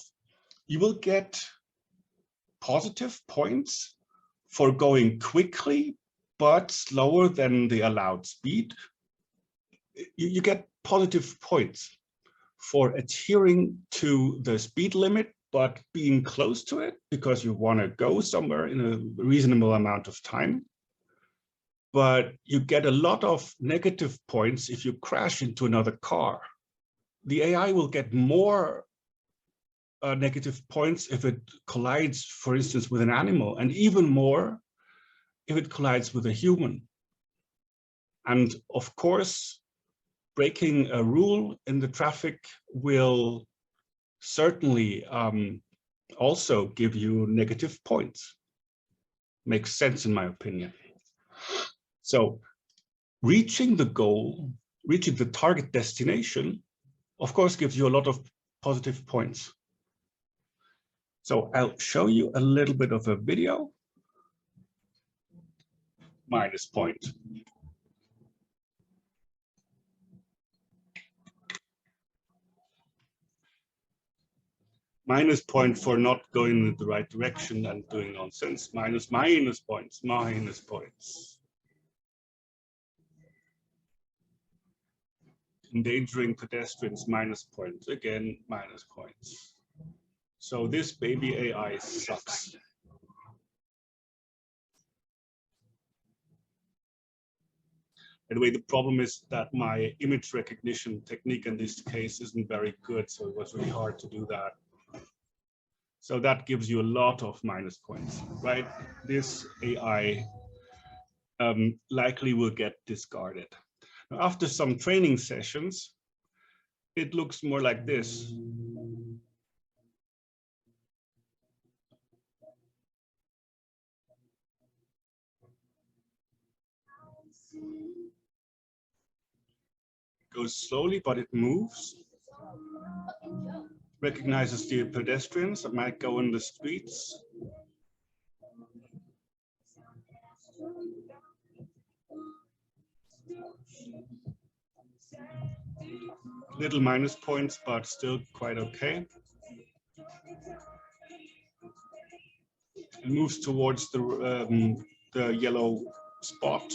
Speaker 1: you will get positive points for going quickly, but slower than the allowed speed. You get positive points for adhering to the speed limit, but being close to it because you want to go somewhere in a reasonable amount of time. But you get a lot of negative points if you crash into another car. The AI will get more negative points if it collides, for instance, with an animal, and even more if it collides with a human. And of course, breaking a rule in the traffic will certainly also give you negative points. Makes sense in my opinion. So reaching the goal, reaching the target destination, of course, gives you a lot of positive points. So I'll show you a little bit of a video. Minus point. Minus point for not going in the right direction and doing nonsense. Minus points, minus points. Endangering pedestrians, minus points. Again, minus points. So this baby AI sucks. Anyway, the problem is that my image recognition technique in this case isn't very good, so it was really hard to do that. So that gives you a lot of minus points, right? This AI likely will get discarded. Now, after some training sessions, it looks more like this. It goes slowly, but it moves. Recognizes the pedestrians that might go in the streets. Little minus points, but still quite okay. It moves towards the yellow spot.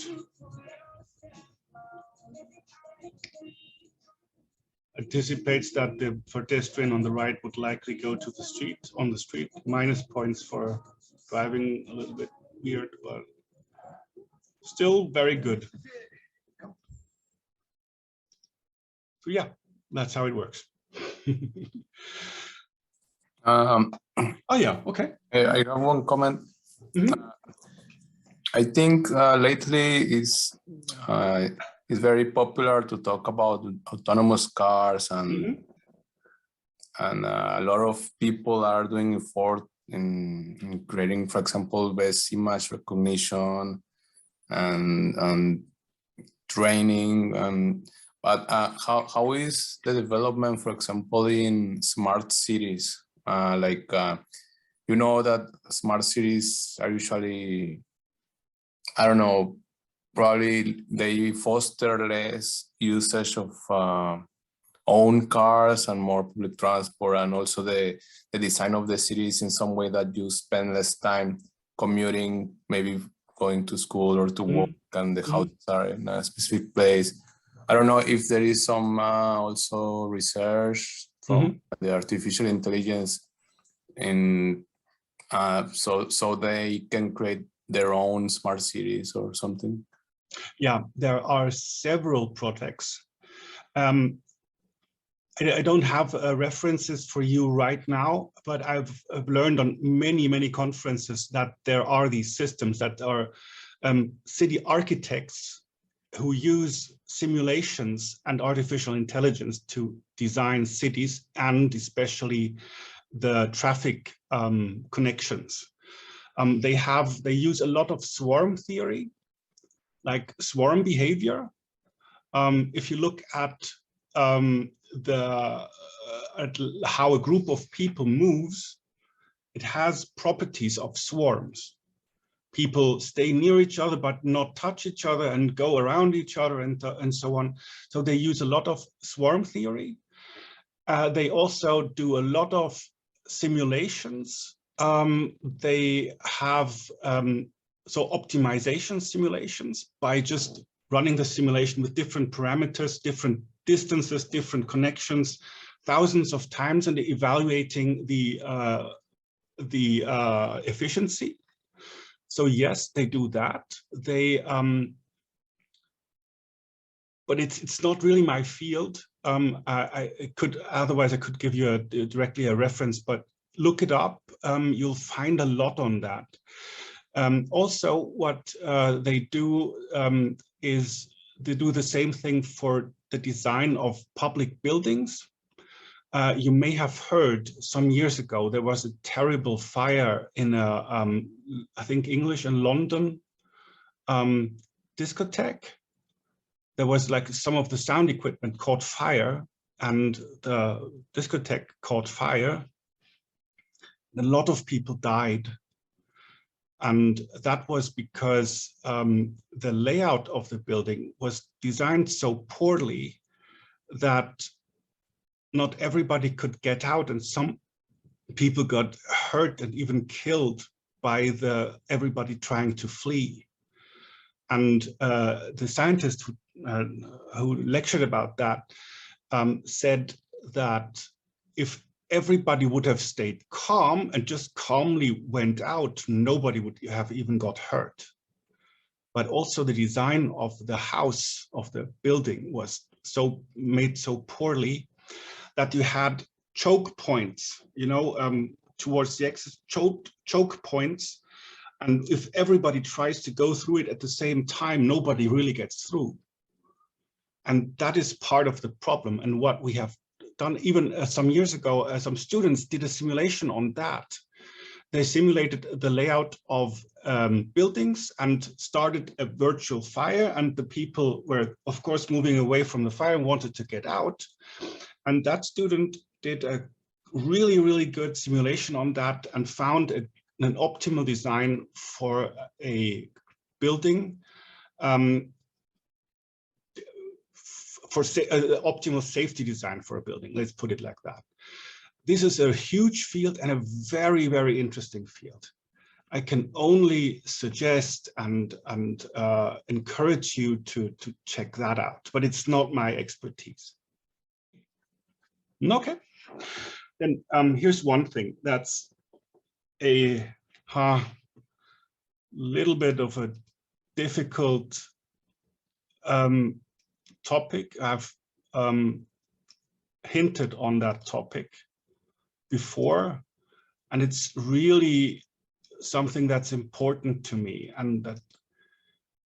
Speaker 1: Anticipates that the pedestrian on the right would likely go to the street, on the street. Minus points for driving, a little bit weird, but still very good. So yeah, that's how it works.
Speaker 2: Oh
Speaker 1: yeah, okay.
Speaker 2: I have one comment. I think lately is very popular to talk about autonomous cars, and a lot of people are doing effort in creating, for example, best image recognition and training. But how is the development, for example, in smart cities? You know that smart cities are usually, I don't know, probably they foster less usage of own cars and more public transport, and also the design of the cities in some way that you spend less time commuting, maybe going to school or to work, and the houses are in a specific place. I don't know if there is some also research from the artificial intelligence in so they can create their own smart cities or something.
Speaker 1: Yeah, there are several projects. I don't have references for you right now, but I've learned on many conferences that there are these systems that are city architects who use simulations and artificial intelligence to design cities, and especially the traffic connections. They use a lot of swarm theory, like swarm behavior. If you look at how a group of people moves, it has properties of swarms. People stay near each other but not touch each other and go around each other and so on. So they use a lot of swarm theory. They also do a lot of simulations. They have so optimization simulations by just running the simulation with different parameters, different distances, different connections, thousands of times, and evaluating the efficiency. So yes, they do that. They, but it's not really my field. Otherwise I could give you directly a reference, but look it up. You'll find a lot on that. Also, what they do is they do the same thing for the design of public buildings. You may have heard some years ago, there was a terrible fire in a, I think English and London discotheque. There was like some of the sound equipment caught fire and the discotheque caught fire. A lot of people died. And that was because the layout of the building was designed so poorly that not everybody could get out, and some people got hurt and even killed by everybody trying to flee. And the scientist who lectured about that said that if everybody would have stayed calm and just calmly went out, nobody would have even got hurt. But also the design of the house, of the building, was made so poorly that you had choke points, you know, towards the exit, choke points. And if everybody tries to go through it at the same time, nobody really gets through. And that is part of the problem. And what we have done, even some years ago, some students did a simulation on that. They simulated the layout of buildings and started a virtual fire. And the people were, of course, moving away from the fire and wanted to get out. And that student did a really good simulation on that and found an optimal design for a building for optimal safety design for a building. Let's put it like that. This is a huge field and a very, very interesting field. I can only suggest and encourage you to check that out, but it's not my expertise. Okay, then here's one thing that's a little bit of a difficult topic. I've hinted on that topic before, and it's really something that's important to me and that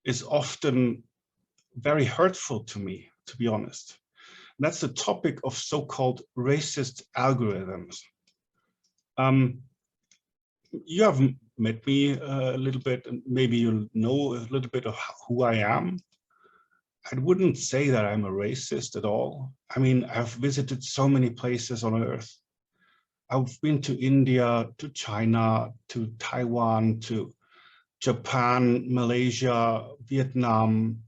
Speaker 1: is often very hurtful to me, to be honest. And that's the topic of so-called racist algorithms. You have met me a little bit, and maybe you know a little bit of who I am. I wouldn't say that I'm a racist at all. I mean, I've visited so many places on Earth. I've been to India, to China, to Taiwan, to Japan, Malaysia, Vietnam.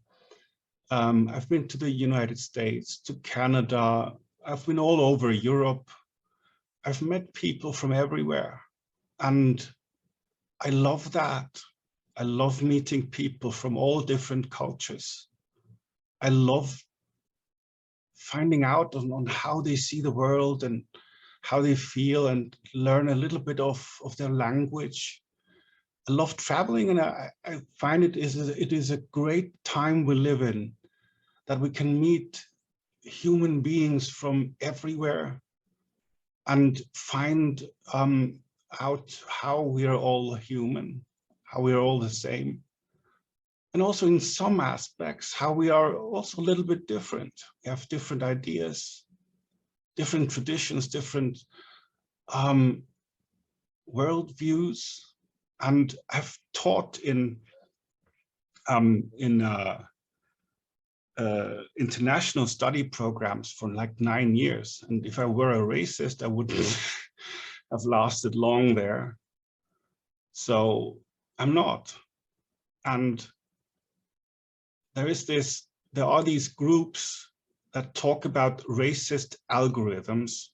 Speaker 1: I've been to the United States, to Canada. I've been all over Europe. I've met people from everywhere. And I love that. I love meeting people from all different cultures. I love finding out on how they see the world and how they feel and learn a little bit of their language. I love traveling, and I find it is a great time we live in, that we can meet human beings from everywhere and find out how we are all human, how we are all the same. And also in some aspects, how we are also a little bit different. We have different ideas, different traditions, different worldviews. And I've taught in international study programs for like 9 years. And if I were a racist, I wouldn't have lasted long there. So I'm not. And there are these groups that talk about racist algorithms,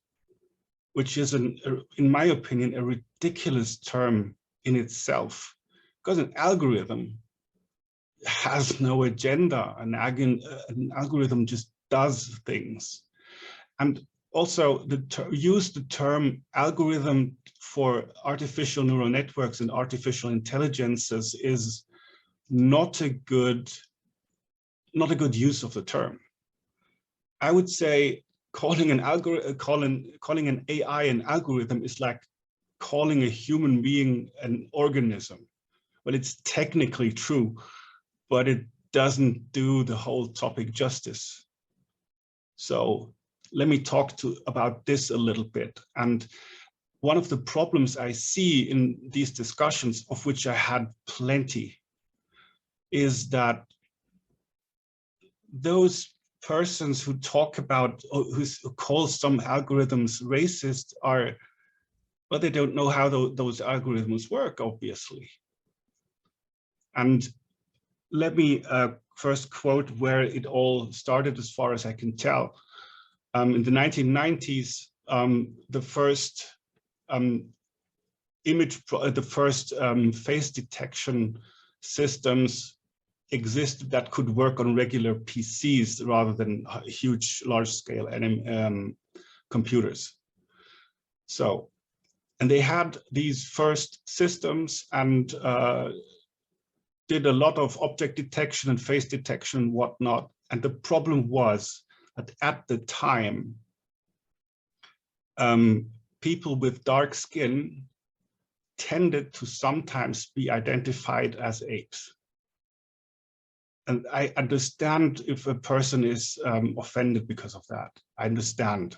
Speaker 1: which is, in my opinion, a ridiculous term in itself, because an algorithm has no agenda. An algorithm just does things. And also, use the term algorithm for artificial neural networks and artificial intelligences is not a good use of the term. I would say calling an AI an algorithm is like calling a human being an organism. Well, it's technically true, but it doesn't do the whole topic justice. So let me talk about this a little bit. And one of the problems I see in these discussions, of which I had plenty, is that those persons who talk about, who call some algorithms racist are, well, they don't know how those algorithms work, obviously. And let me first quote where it all started, as far as I can tell. In the 1990s, the first face detection systems existed that could work on regular PCs rather than huge, large-scale computers. So, and they had these first systems and did a lot of object detection and face detection and whatnot. And the problem was that at the time, people with dark skin tended to sometimes be identified as apes. And I understand if a person is offended because of that. I understand.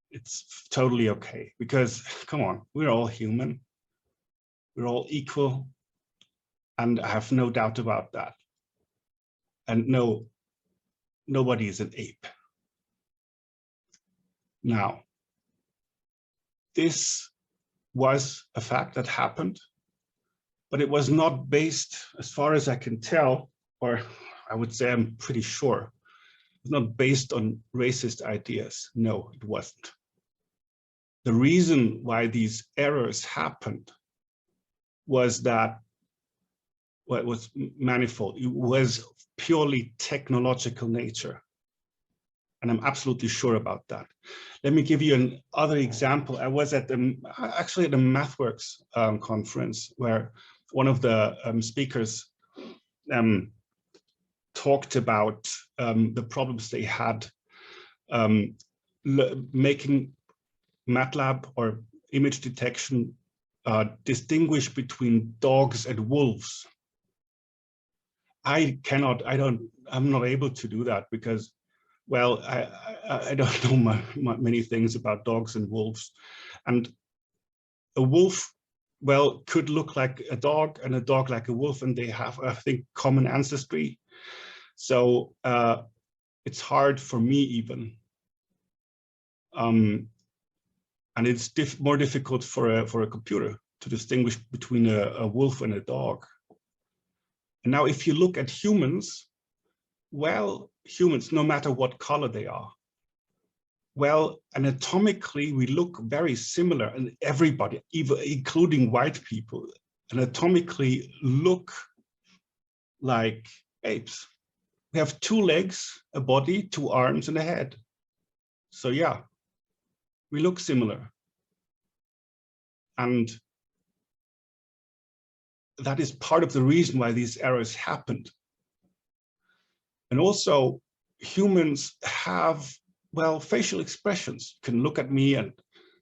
Speaker 1: It's totally okay, because come on, we're all human. We're all equal. And I have no doubt about that. And no, nobody is an ape. Now, this was a fact that happened, but it was not based, as far as I can tell, or I would say I'm pretty sure, was not based on racist ideas. No, it wasn't. The reason why these errors happened was that, well, it was manifold. It was purely technological nature. And I'm absolutely sure about that. Let me give you another example. I was at actually at the MathWorks conference, where one of the speakers talked about the problems they had making MATLAB or image detection distinguish between dogs and wolves. I'm not able to do that because, well, I don't know many things about dogs and wolves. And a wolf, well, could look like a dog and a dog like a wolf, and they have, I think, common ancestry. So it's hard for me even. And it's more difficult for a computer to distinguish between a wolf and a dog. And now if you look at humans, well, humans, no matter what color they are, well, anatomically, we look very similar, and everybody, even including white people, anatomically look like apes. We have 2 legs, a body, 2 arms, and a head. So yeah, we look similar. And that is part of the reason why these errors happened. And also, humans have, well, facial expressions. You can look at me and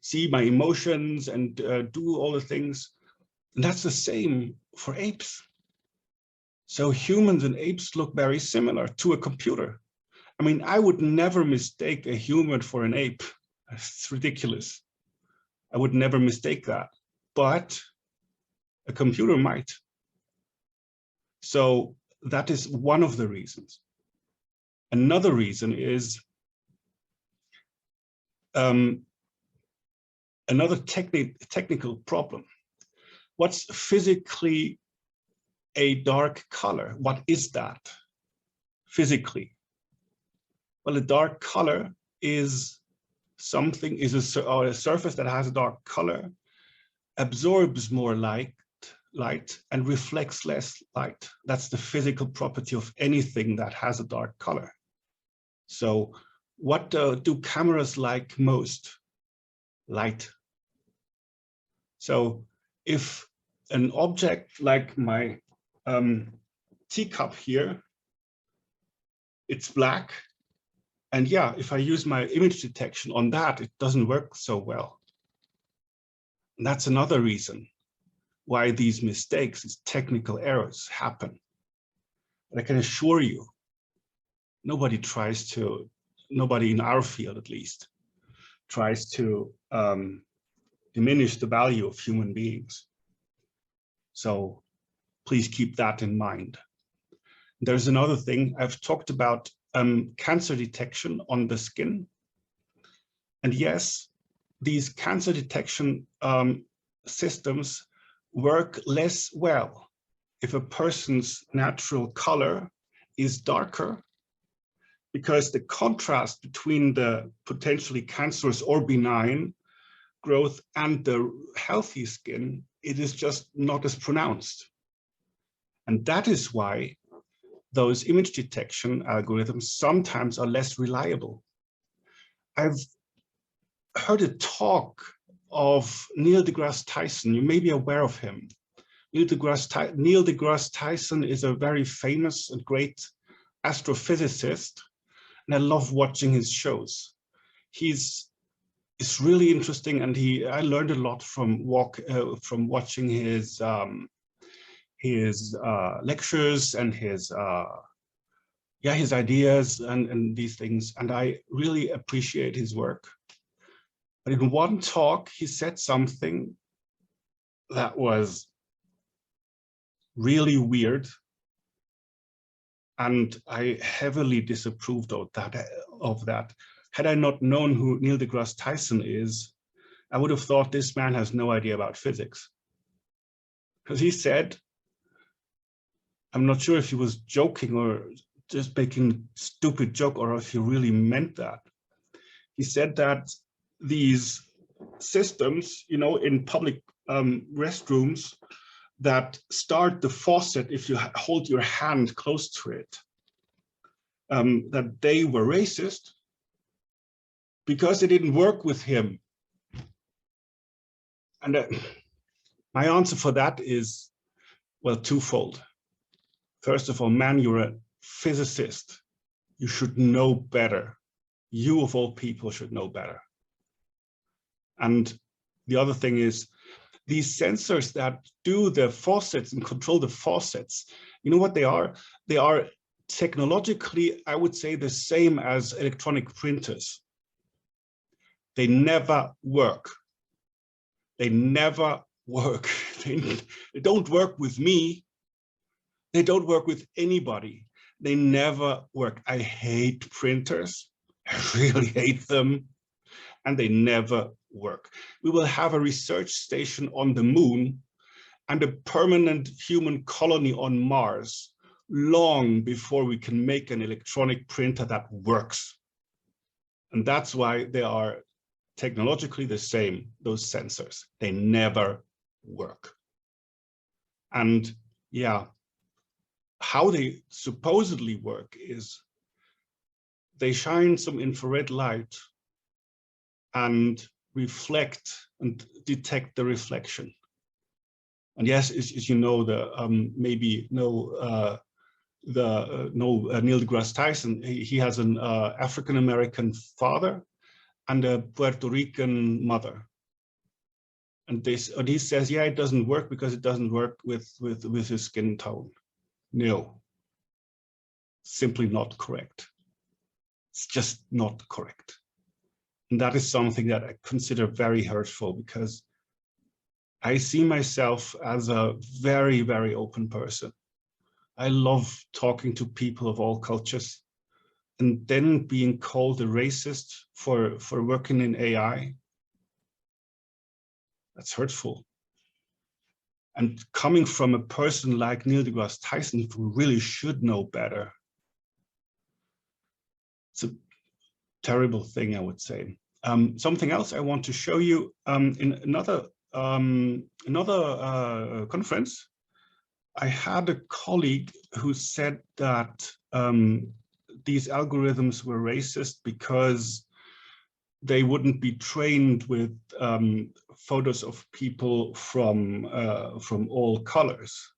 Speaker 1: see my emotions and do all the things. And that's the same for apes. So humans and apes look very similar to a computer. I mean, I would never mistake a human for an ape. It's ridiculous. I would never mistake that. But a computer might. So that is one of the reasons. Another reason is another technical problem. What's physically a dark color? What is that physically? Well, a dark color is something, is a surface that has a dark color, absorbs more light and reflects less light. That's the physical property of anything that has a dark color. So what do cameras like most? Light. So if an object like my teacup here, it's black, and yeah, if I use my image detection on that, it doesn't work so well. And that's another reason why these mistakes, these technical errors happen. And I can assure you, nobody in our field at least, tries to diminish the value of human beings. So please keep that in mind. There's another thing. I've talked about cancer detection on the skin. And yes, these cancer detection systems work less well if a person's natural color is darker, because the contrast between the potentially cancerous or benign growth and the healthy skin, it is just not as pronounced. And that is why those image detection algorithms sometimes are less reliable. I've heard a talk of Neil deGrasse Tyson. You may be aware of him. Neil deGrasse Tyson is a very famous and great astrophysicist, and I love watching his shows. It's really interesting, and I learned a lot from watching his lectures and his ideas and these things, and I really appreciate his work. But in one talk, he said something that was really weird, and I heavily disapproved of that. Had I not known who Neil deGrasse Tyson is, I would have thought this man has no idea about physics. Because he said, I'm not sure if he was joking or just making a stupid joke or if he really meant that. He said that these systems, you know, in public restrooms that start the faucet if you hold your hand close to it, that they were racist because they didn't work with him. And my answer for that is, well, twofold. First of all, man, you're a physicist. You should know better. You of all people should know better. And the other thing is, these sensors that do the faucets and control the faucets, you know what they are? They are technologically, I would say, the same as electronic printers. They never work. They never work. They don't work with me. They don't work with anybody. They never work. I hate printers. I really hate them. And they never work. We will have a research station on the moon and a permanent human colony on Mars long before we can make an electronic printer that works. And that's why they are technologically the same, those sensors. They never work. And yeah, how they supposedly work is they shine some infrared light and reflect and detect the reflection. And yes, as you know, the Neil deGrasse Tyson, he has an African-American father and a Puerto Rican mother. And he says, yeah, it doesn't work because it doesn't work with his skin tone. No, simply not correct. It's just not correct. And that is something that I consider very hurtful because I see myself as a very, very open person. I love talking to people of all cultures, and then being called a racist for working in AI, that's hurtful. And coming from a person like Neil deGrasse Tyson, who really should know better, it's a terrible thing, I would say. Something else I want to show you in another conference. I had a colleague who said that these algorithms were racist because they wouldn't be trained with photos of people from all colors.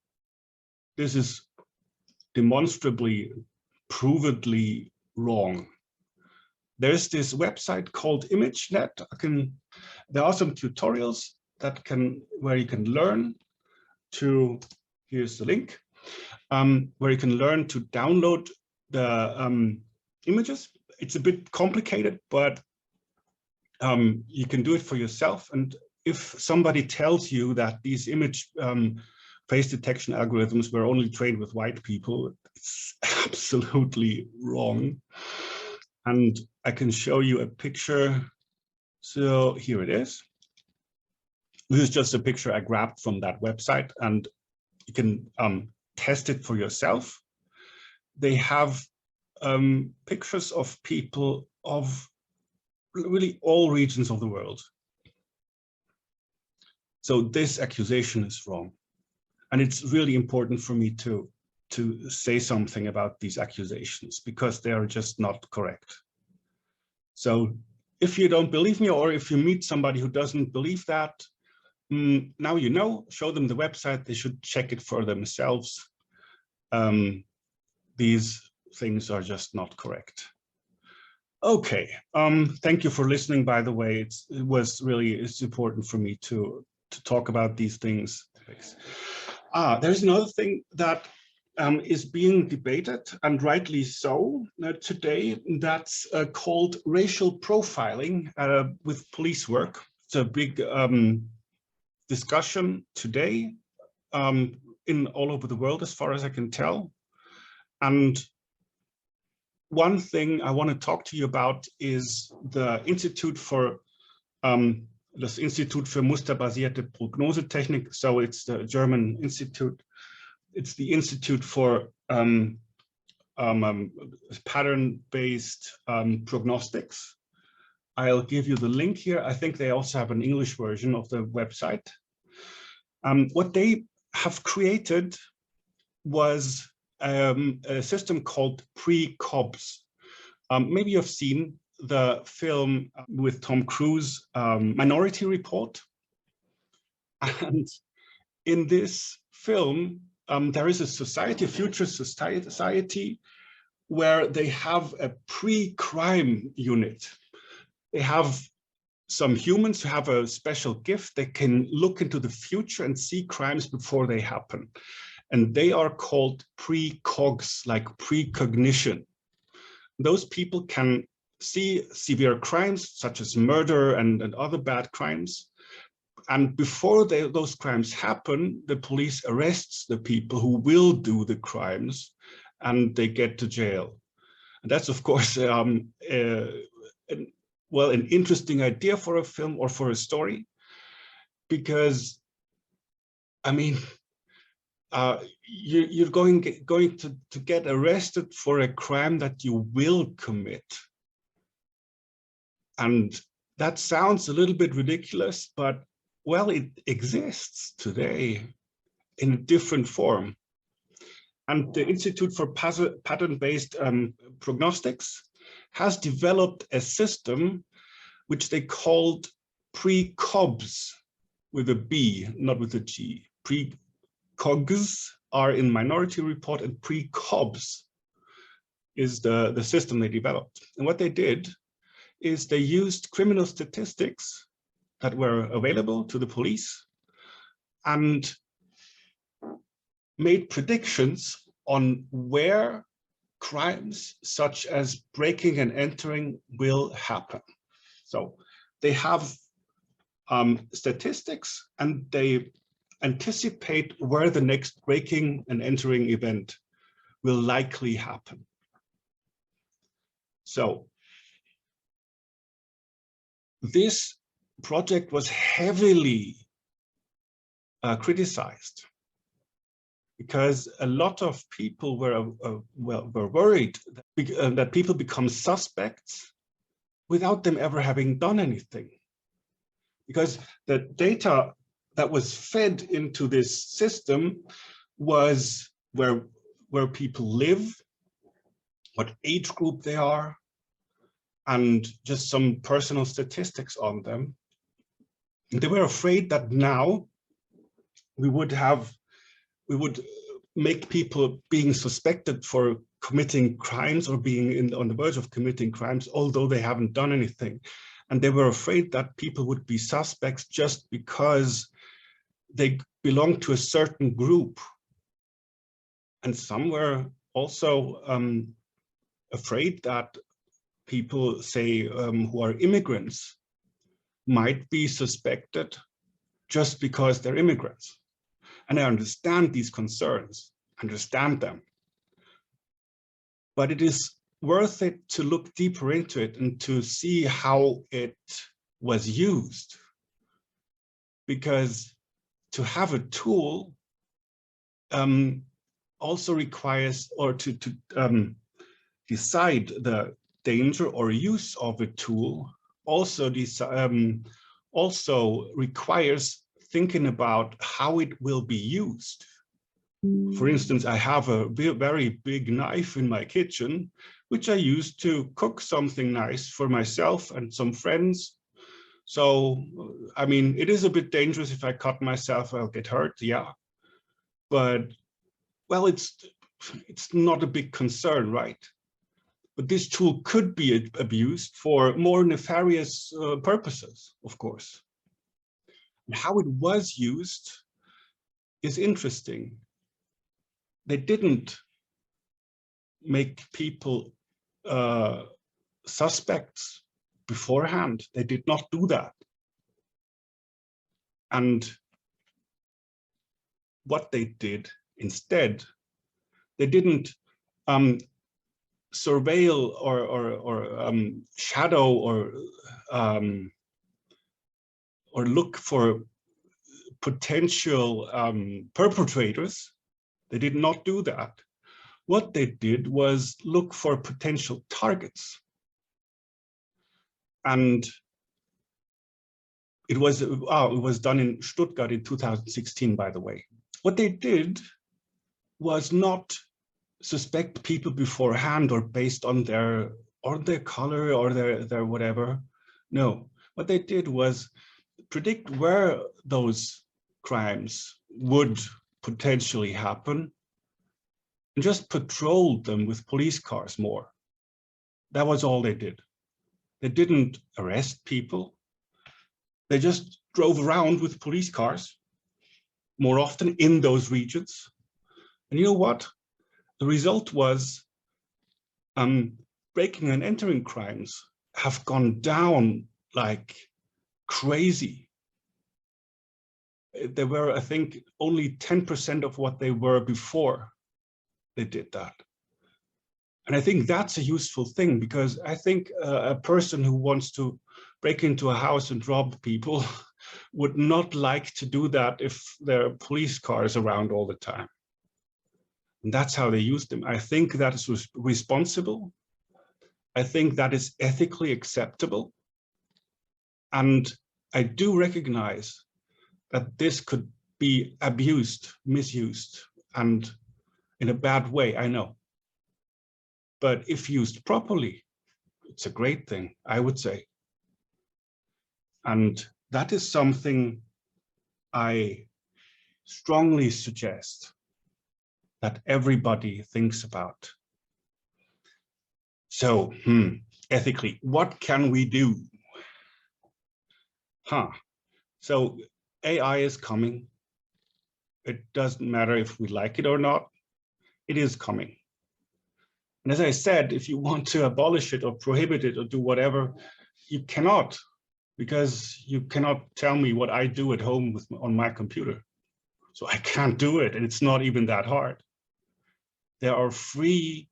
Speaker 1: This is demonstrably, provedly wrong. There's this website called ImageNet. There are some tutorials where you can learn to, here's the link, where you can learn to download the images. It's a bit complicated, but you can do it for yourself. And if somebody tells you that these image face detection algorithms were only trained with white people, it's absolutely wrong. And I can show you a picture. So here it is. This is just a picture I grabbed from that website, and you can test it for yourself. They have pictures of people of really all regions of the world. So this accusation is wrong. And it's really important for me to say something about these accusations because they are just not correct. So if you don't believe me, or if you meet somebody who doesn't believe that, now you know, show them the website, they should check it for themselves. These things are just not correct. Okay, thank you for listening, by the way. It's important for me to talk about these things. There's another thing that is being debated, and rightly so, today. That's called racial profiling with police work. It's a big discussion today in all over the world, as far as I can tell. And one thing I want to talk to you about is the Institute for das Institut für musterbasierte Prognosetechnik. So it's the German institute. It's the Institute for pattern-based prognostics. I'll give you the link here. I think they also have an English version of the website. What they have created was a system called pre-COBS. Maybe you've seen the film with Tom Cruise, Minority Report. And in this film, there is a society, a future society, where they have a pre-crime unit. They have some humans who have a special gift. They can look into the future and see crimes before they happen. And they are called pre-cogs, like precognition. Those people can see severe crimes such as murder and other bad crimes. And before those crimes happen, the police arrests the people who will do the crimes and they get to jail. And that's, of course, an interesting idea for a film or for a story, because, I mean, you're going to get arrested for a crime that you will commit. And that sounds a little bit ridiculous, but well, it exists today in a different form. And the Institute for Pattern-Based Prognostics has developed a system which they called pre-COBS with a B, not with a G. Pre-COGS are in Minority Report, and pre-COBS is the system they developed. And what they did is they used criminal statistics that were available to the police and made predictions on where crimes such as breaking and entering will happen. So they have statistics and they anticipate where the next breaking and entering event will likely happen. So this project was heavily criticized because a lot of people were worried that people become suspects without them ever having done anything. Because the data that was fed into this system was where people live, what age group they are, and just some personal statistics on them. And they were afraid that now we would make people being suspected for committing crimes or being on the verge of committing crimes, although they haven't done anything. And they were afraid that people would be suspects just because they belong to a certain group. And some were also afraid that people, say, who are immigrants might be suspected just because they're immigrants. And I understand these concerns, understand them. But it is worth it to look deeper into it and to see how it was used. Because to have a tool also requires, or to decide the danger or use of a tool also requires thinking about how it will be used. For instance, I have a very big knife in my kitchen, which I use to cook something nice for myself and some friends. So, I mean, it is a bit dangerous. If I cut myself, I'll get hurt, yeah. But, well, it's not a big concern, right? But this tool could be abused for more nefarious purposes, of course. And how it was used is interesting. They didn't make people suspects beforehand. They did not do that. And what they did instead, they didn't surveil or shadow or look for potential perpetrators. They did not do that. What they did was look for potential targets. And it was done in Stuttgart in 2016, by the way. What they did was not suspect people beforehand or based on their color or their whatever. No, what they did was predict where those crimes would potentially happen and just patrolled them with police cars more. That was all they did. They didn't arrest people. They just drove around with police cars more often in those regions. And you know what? The result was breaking and entering crimes have gone down like crazy. They were, I think, only 10% of what they were before they did that. And I think that's a useful thing, because I think a person who wants to break into a house and rob people would not like to do that if there are police cars around all the time. And that's how they use them. I think that is responsible. I think that is ethically acceptable. And I do recognize that this could be abused, misused, and in a bad way, I know. But if used properly, it's a great thing, I would say. And that is something I strongly suggest that everybody thinks about. So, ethically, what can we do? So AI is coming. It doesn't matter if we like it or not. It is coming. And as I said, if you want to abolish it or prohibit it or do whatever, you cannot, because you cannot tell me what I do at home on my computer. So I can't do it, and it's not even that hard. There are free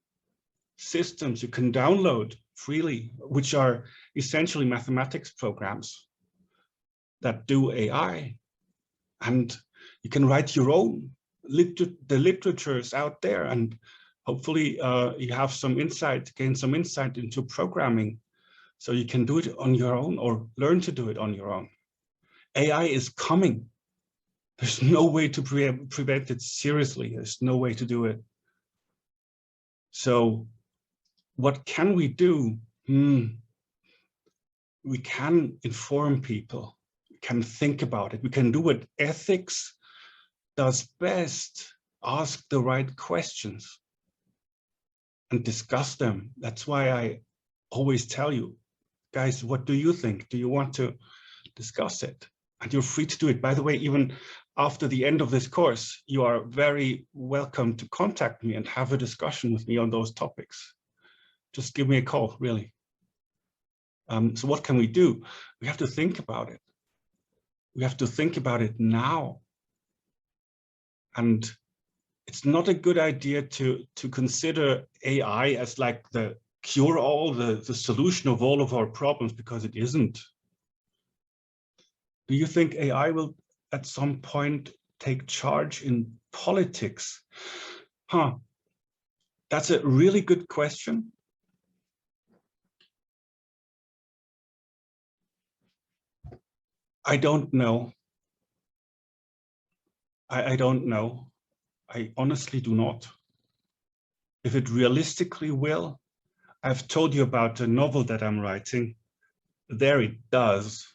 Speaker 1: systems you can download freely, which are essentially mathematics programs that do AI. And you can write your own. The literature is out there, and hopefully you have some insight, gain some insight into programming, so you can do it on your own or learn to do it on your own. AI is coming. There's no way to prevent it seriously. There's no way to do it. So what can we do? We can inform people. We can think about it. We can do what ethics does best. Ask the right questions and discuss them. That's why I always tell you, guys, what do you think? Do you want to discuss it? And you're free to do it. By the way, even after the end of this course, you are very welcome to contact me and have a discussion with me on those topics. Just give me a call, really. So what can we do? We have to think about it. We have to think about it now. And it's not a good idea to consider AI as like the cure-all, the solution of all of our problems, because it isn't. Do you think AI will at some point take charge in politics? That's a really good question. I don't know. I don't know. I honestly do not. If it realistically will, I've told you about a novel that I'm writing. There it does.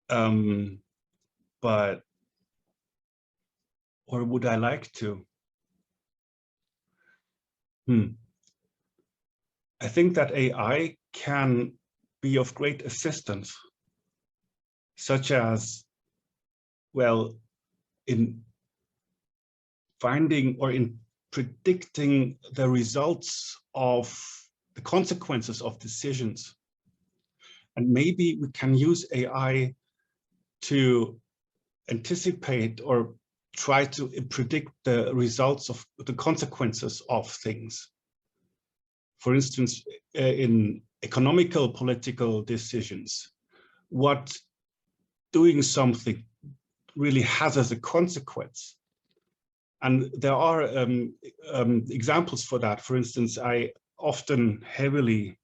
Speaker 1: But, or would I like to? I think that AI can be of great assistance, such as, well, in finding or in predicting the results of the consequences of decisions. And maybe we can use AI to anticipate or try to predict the results of the consequences of things. For instance, in economical, political decisions, what doing something really has as a consequence. And there are examples for that. For instance, I often heavily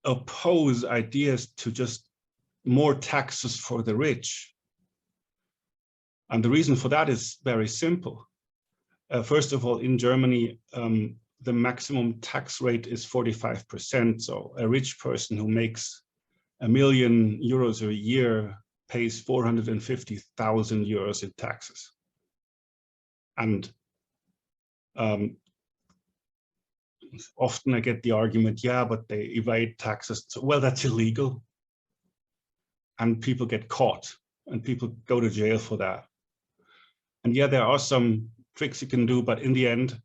Speaker 1: oppose ideas to just more taxes for the rich. And the reason for that is very simple. First of all, in Germany, the maximum tax rate is 45%. So a rich person who makes €1 million a year pays 450,000 euros in taxes. And often I get the argument, yeah, but they evade taxes. So, well, that's illegal. And people get caught and people go to jail for that. And yeah, there are some tricks you can do, but in the end,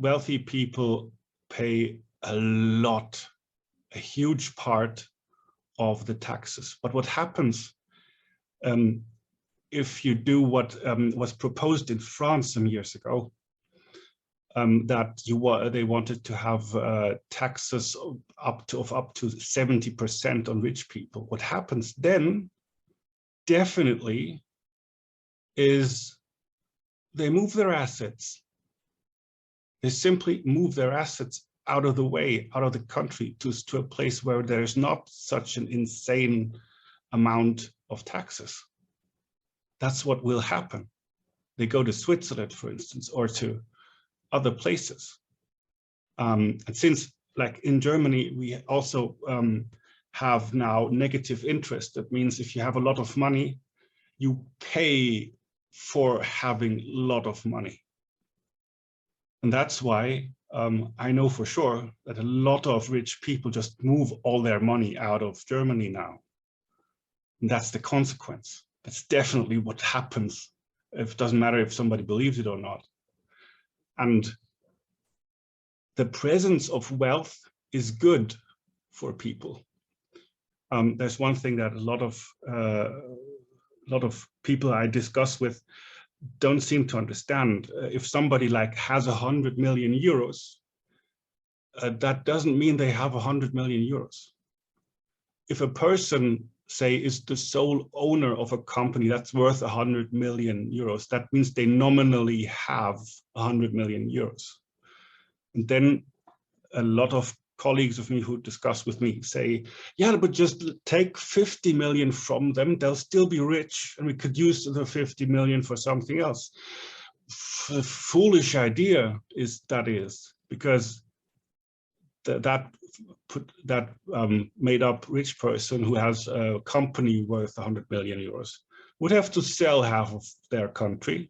Speaker 1: wealthy people pay a huge part of the taxes. But what happens if you do what was proposed in France some years ago, that they wanted to have taxes up to 70% on rich people. What happens then definitely is they move their assets. They simply move their assets out of the way, out of the country, to a place where there's not such an insane amount of taxes. That's what will happen. They go to Switzerland, for instance, or to other places. And since, like in Germany, we also have now negative interest. That means if you have a lot of money, you pay for having a lot of money. And that's why I know for sure that a lot of rich people just move all their money out of Germany now. And that's the consequence. That's definitely what happens. It doesn't matter if somebody believes it or not. And the presence of wealth is good for people. There's one thing that a lot of people I discuss with don't seem to understand. If somebody like has 100 million euros, that doesn't mean they have 100 million euros. If a person, say, is the sole owner of a company that's worth 100 million euros, that means they nominally have 100 million euros. And then a lot of colleagues of me who discuss with me say, yeah, but just take 50 million from them, they'll still be rich, and we could use the 50 million for something else. Foolish idea is because that made up rich person who has a company worth 100 million euros would have to sell half of their company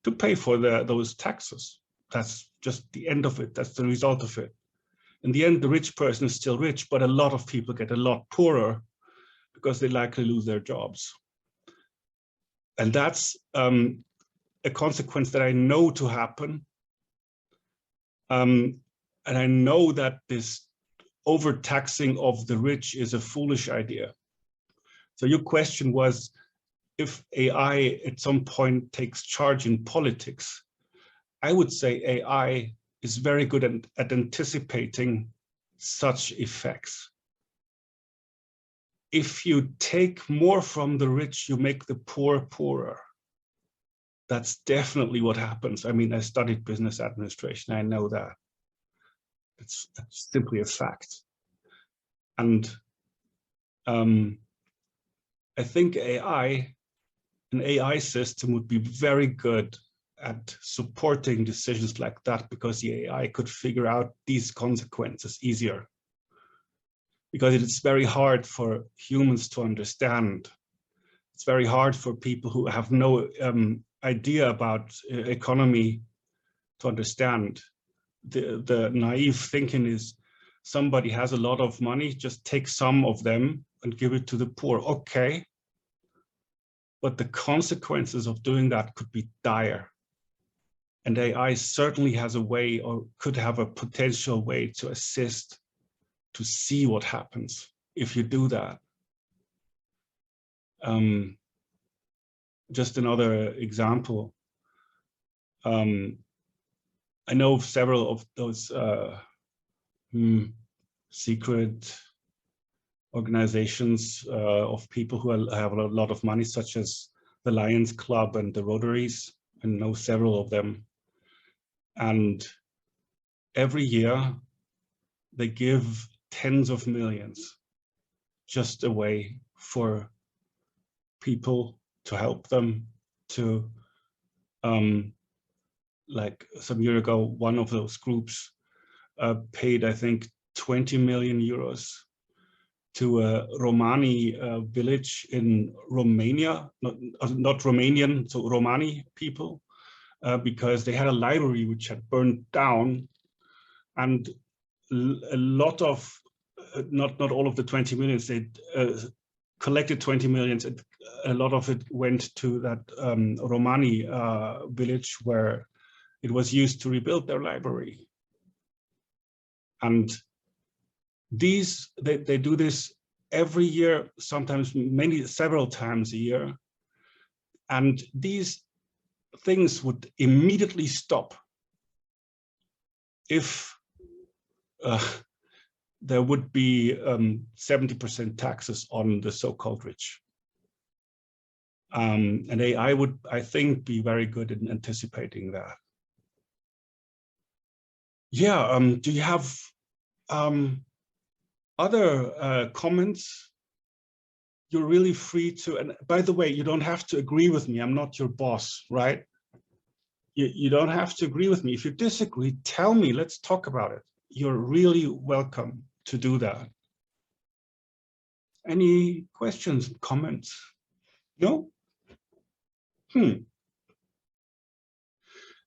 Speaker 1: to pay for those taxes. That's just the end of it. That's the result of it. In the end, the rich person is still rich, but a lot of people get a lot poorer because they likely lose their jobs. And that's a consequence that I know to happen. And I know that this overtaxing of the rich is a foolish idea. So your question was, if AI at some point takes charge in politics, I would say AI is very good at anticipating such effects. If you take more from the rich, you make the poor poorer. That's definitely what happens. I mean, I studied business administration. I know that. That's simply a fact. And I think an AI system would be very good at supporting decisions like that, because the AI could figure out these consequences easier. Because it's very hard for humans to understand. It's very hard for people who have no idea about economy to understand. The naive thinking is, somebody has a lot of money, just take some of them and give it to the poor. Okay. But the consequences of doing that could be dire. And AI certainly has a way, or could have a potential way, to assist, to see what happens if you do that. Just another example. I know of several of those secret organizations of people who have a lot of money, such as the Lions Club and the Rotaries, and know several of them. And every year they give tens of millions just away for people to help them to, like some year ago, one of those groups paid, I think, 20 million euros to a Romani village in Romania, not Romanian, so Romani people, because they had a library which had burned down, and a lot of, not all of the 20 millions, they collected 20 millions. A lot of it went to that Romani village where it was used to rebuild their library. And they do this every year, sometimes several times a year. And these things would immediately stop if there would be 70% taxes on the so-called rich. And AI would, I think, be very good in anticipating that. Yeah, do you have other comments? You're really free to, and by the way, you don't have to agree with me. I'm not your boss, right? You don't have to agree with me. If you disagree, tell me, let's talk about it. You're really welcome to do that. Any questions, comments? No?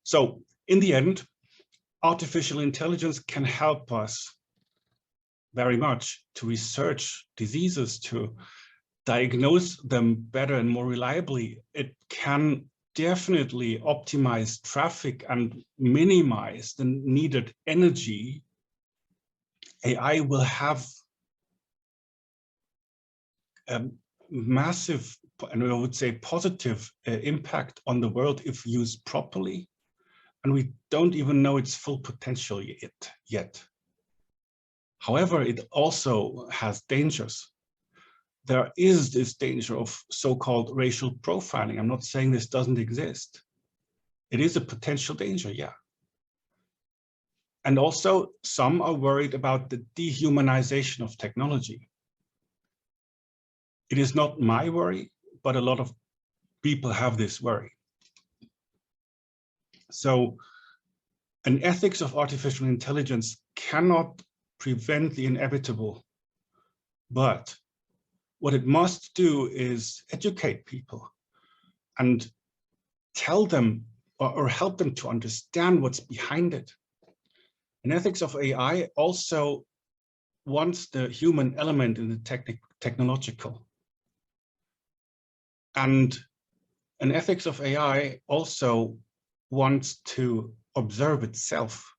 Speaker 1: So in the end, artificial intelligence can help us very much to research diseases, to diagnose them better and more reliably. It can definitely optimize traffic and minimize the needed energy. AI will have a massive, and I would say positive impact on the world if used properly. And we don't even know its full potential yet. However, it also has dangers. There is this danger of so-called racial profiling. I'm not saying this doesn't exist. It is a potential danger, yeah. And also, some are worried about the dehumanization of technology. It is not my worry, but a lot of people have this worry. So an ethics of artificial intelligence cannot prevent the inevitable, but what it must do is educate people and tell them or help them to understand what's behind it. An ethics of AI also wants the human element in the technological. And an ethics of AI also wants to observe itself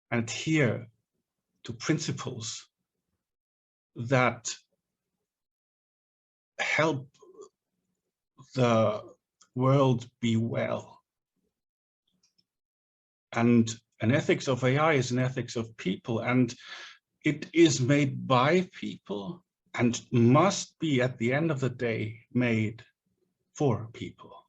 Speaker 1: and adhere to principles that help the world be well. And an ethics of AI is an ethics of people, and it is made by people and must be, at the end of the day, made for people.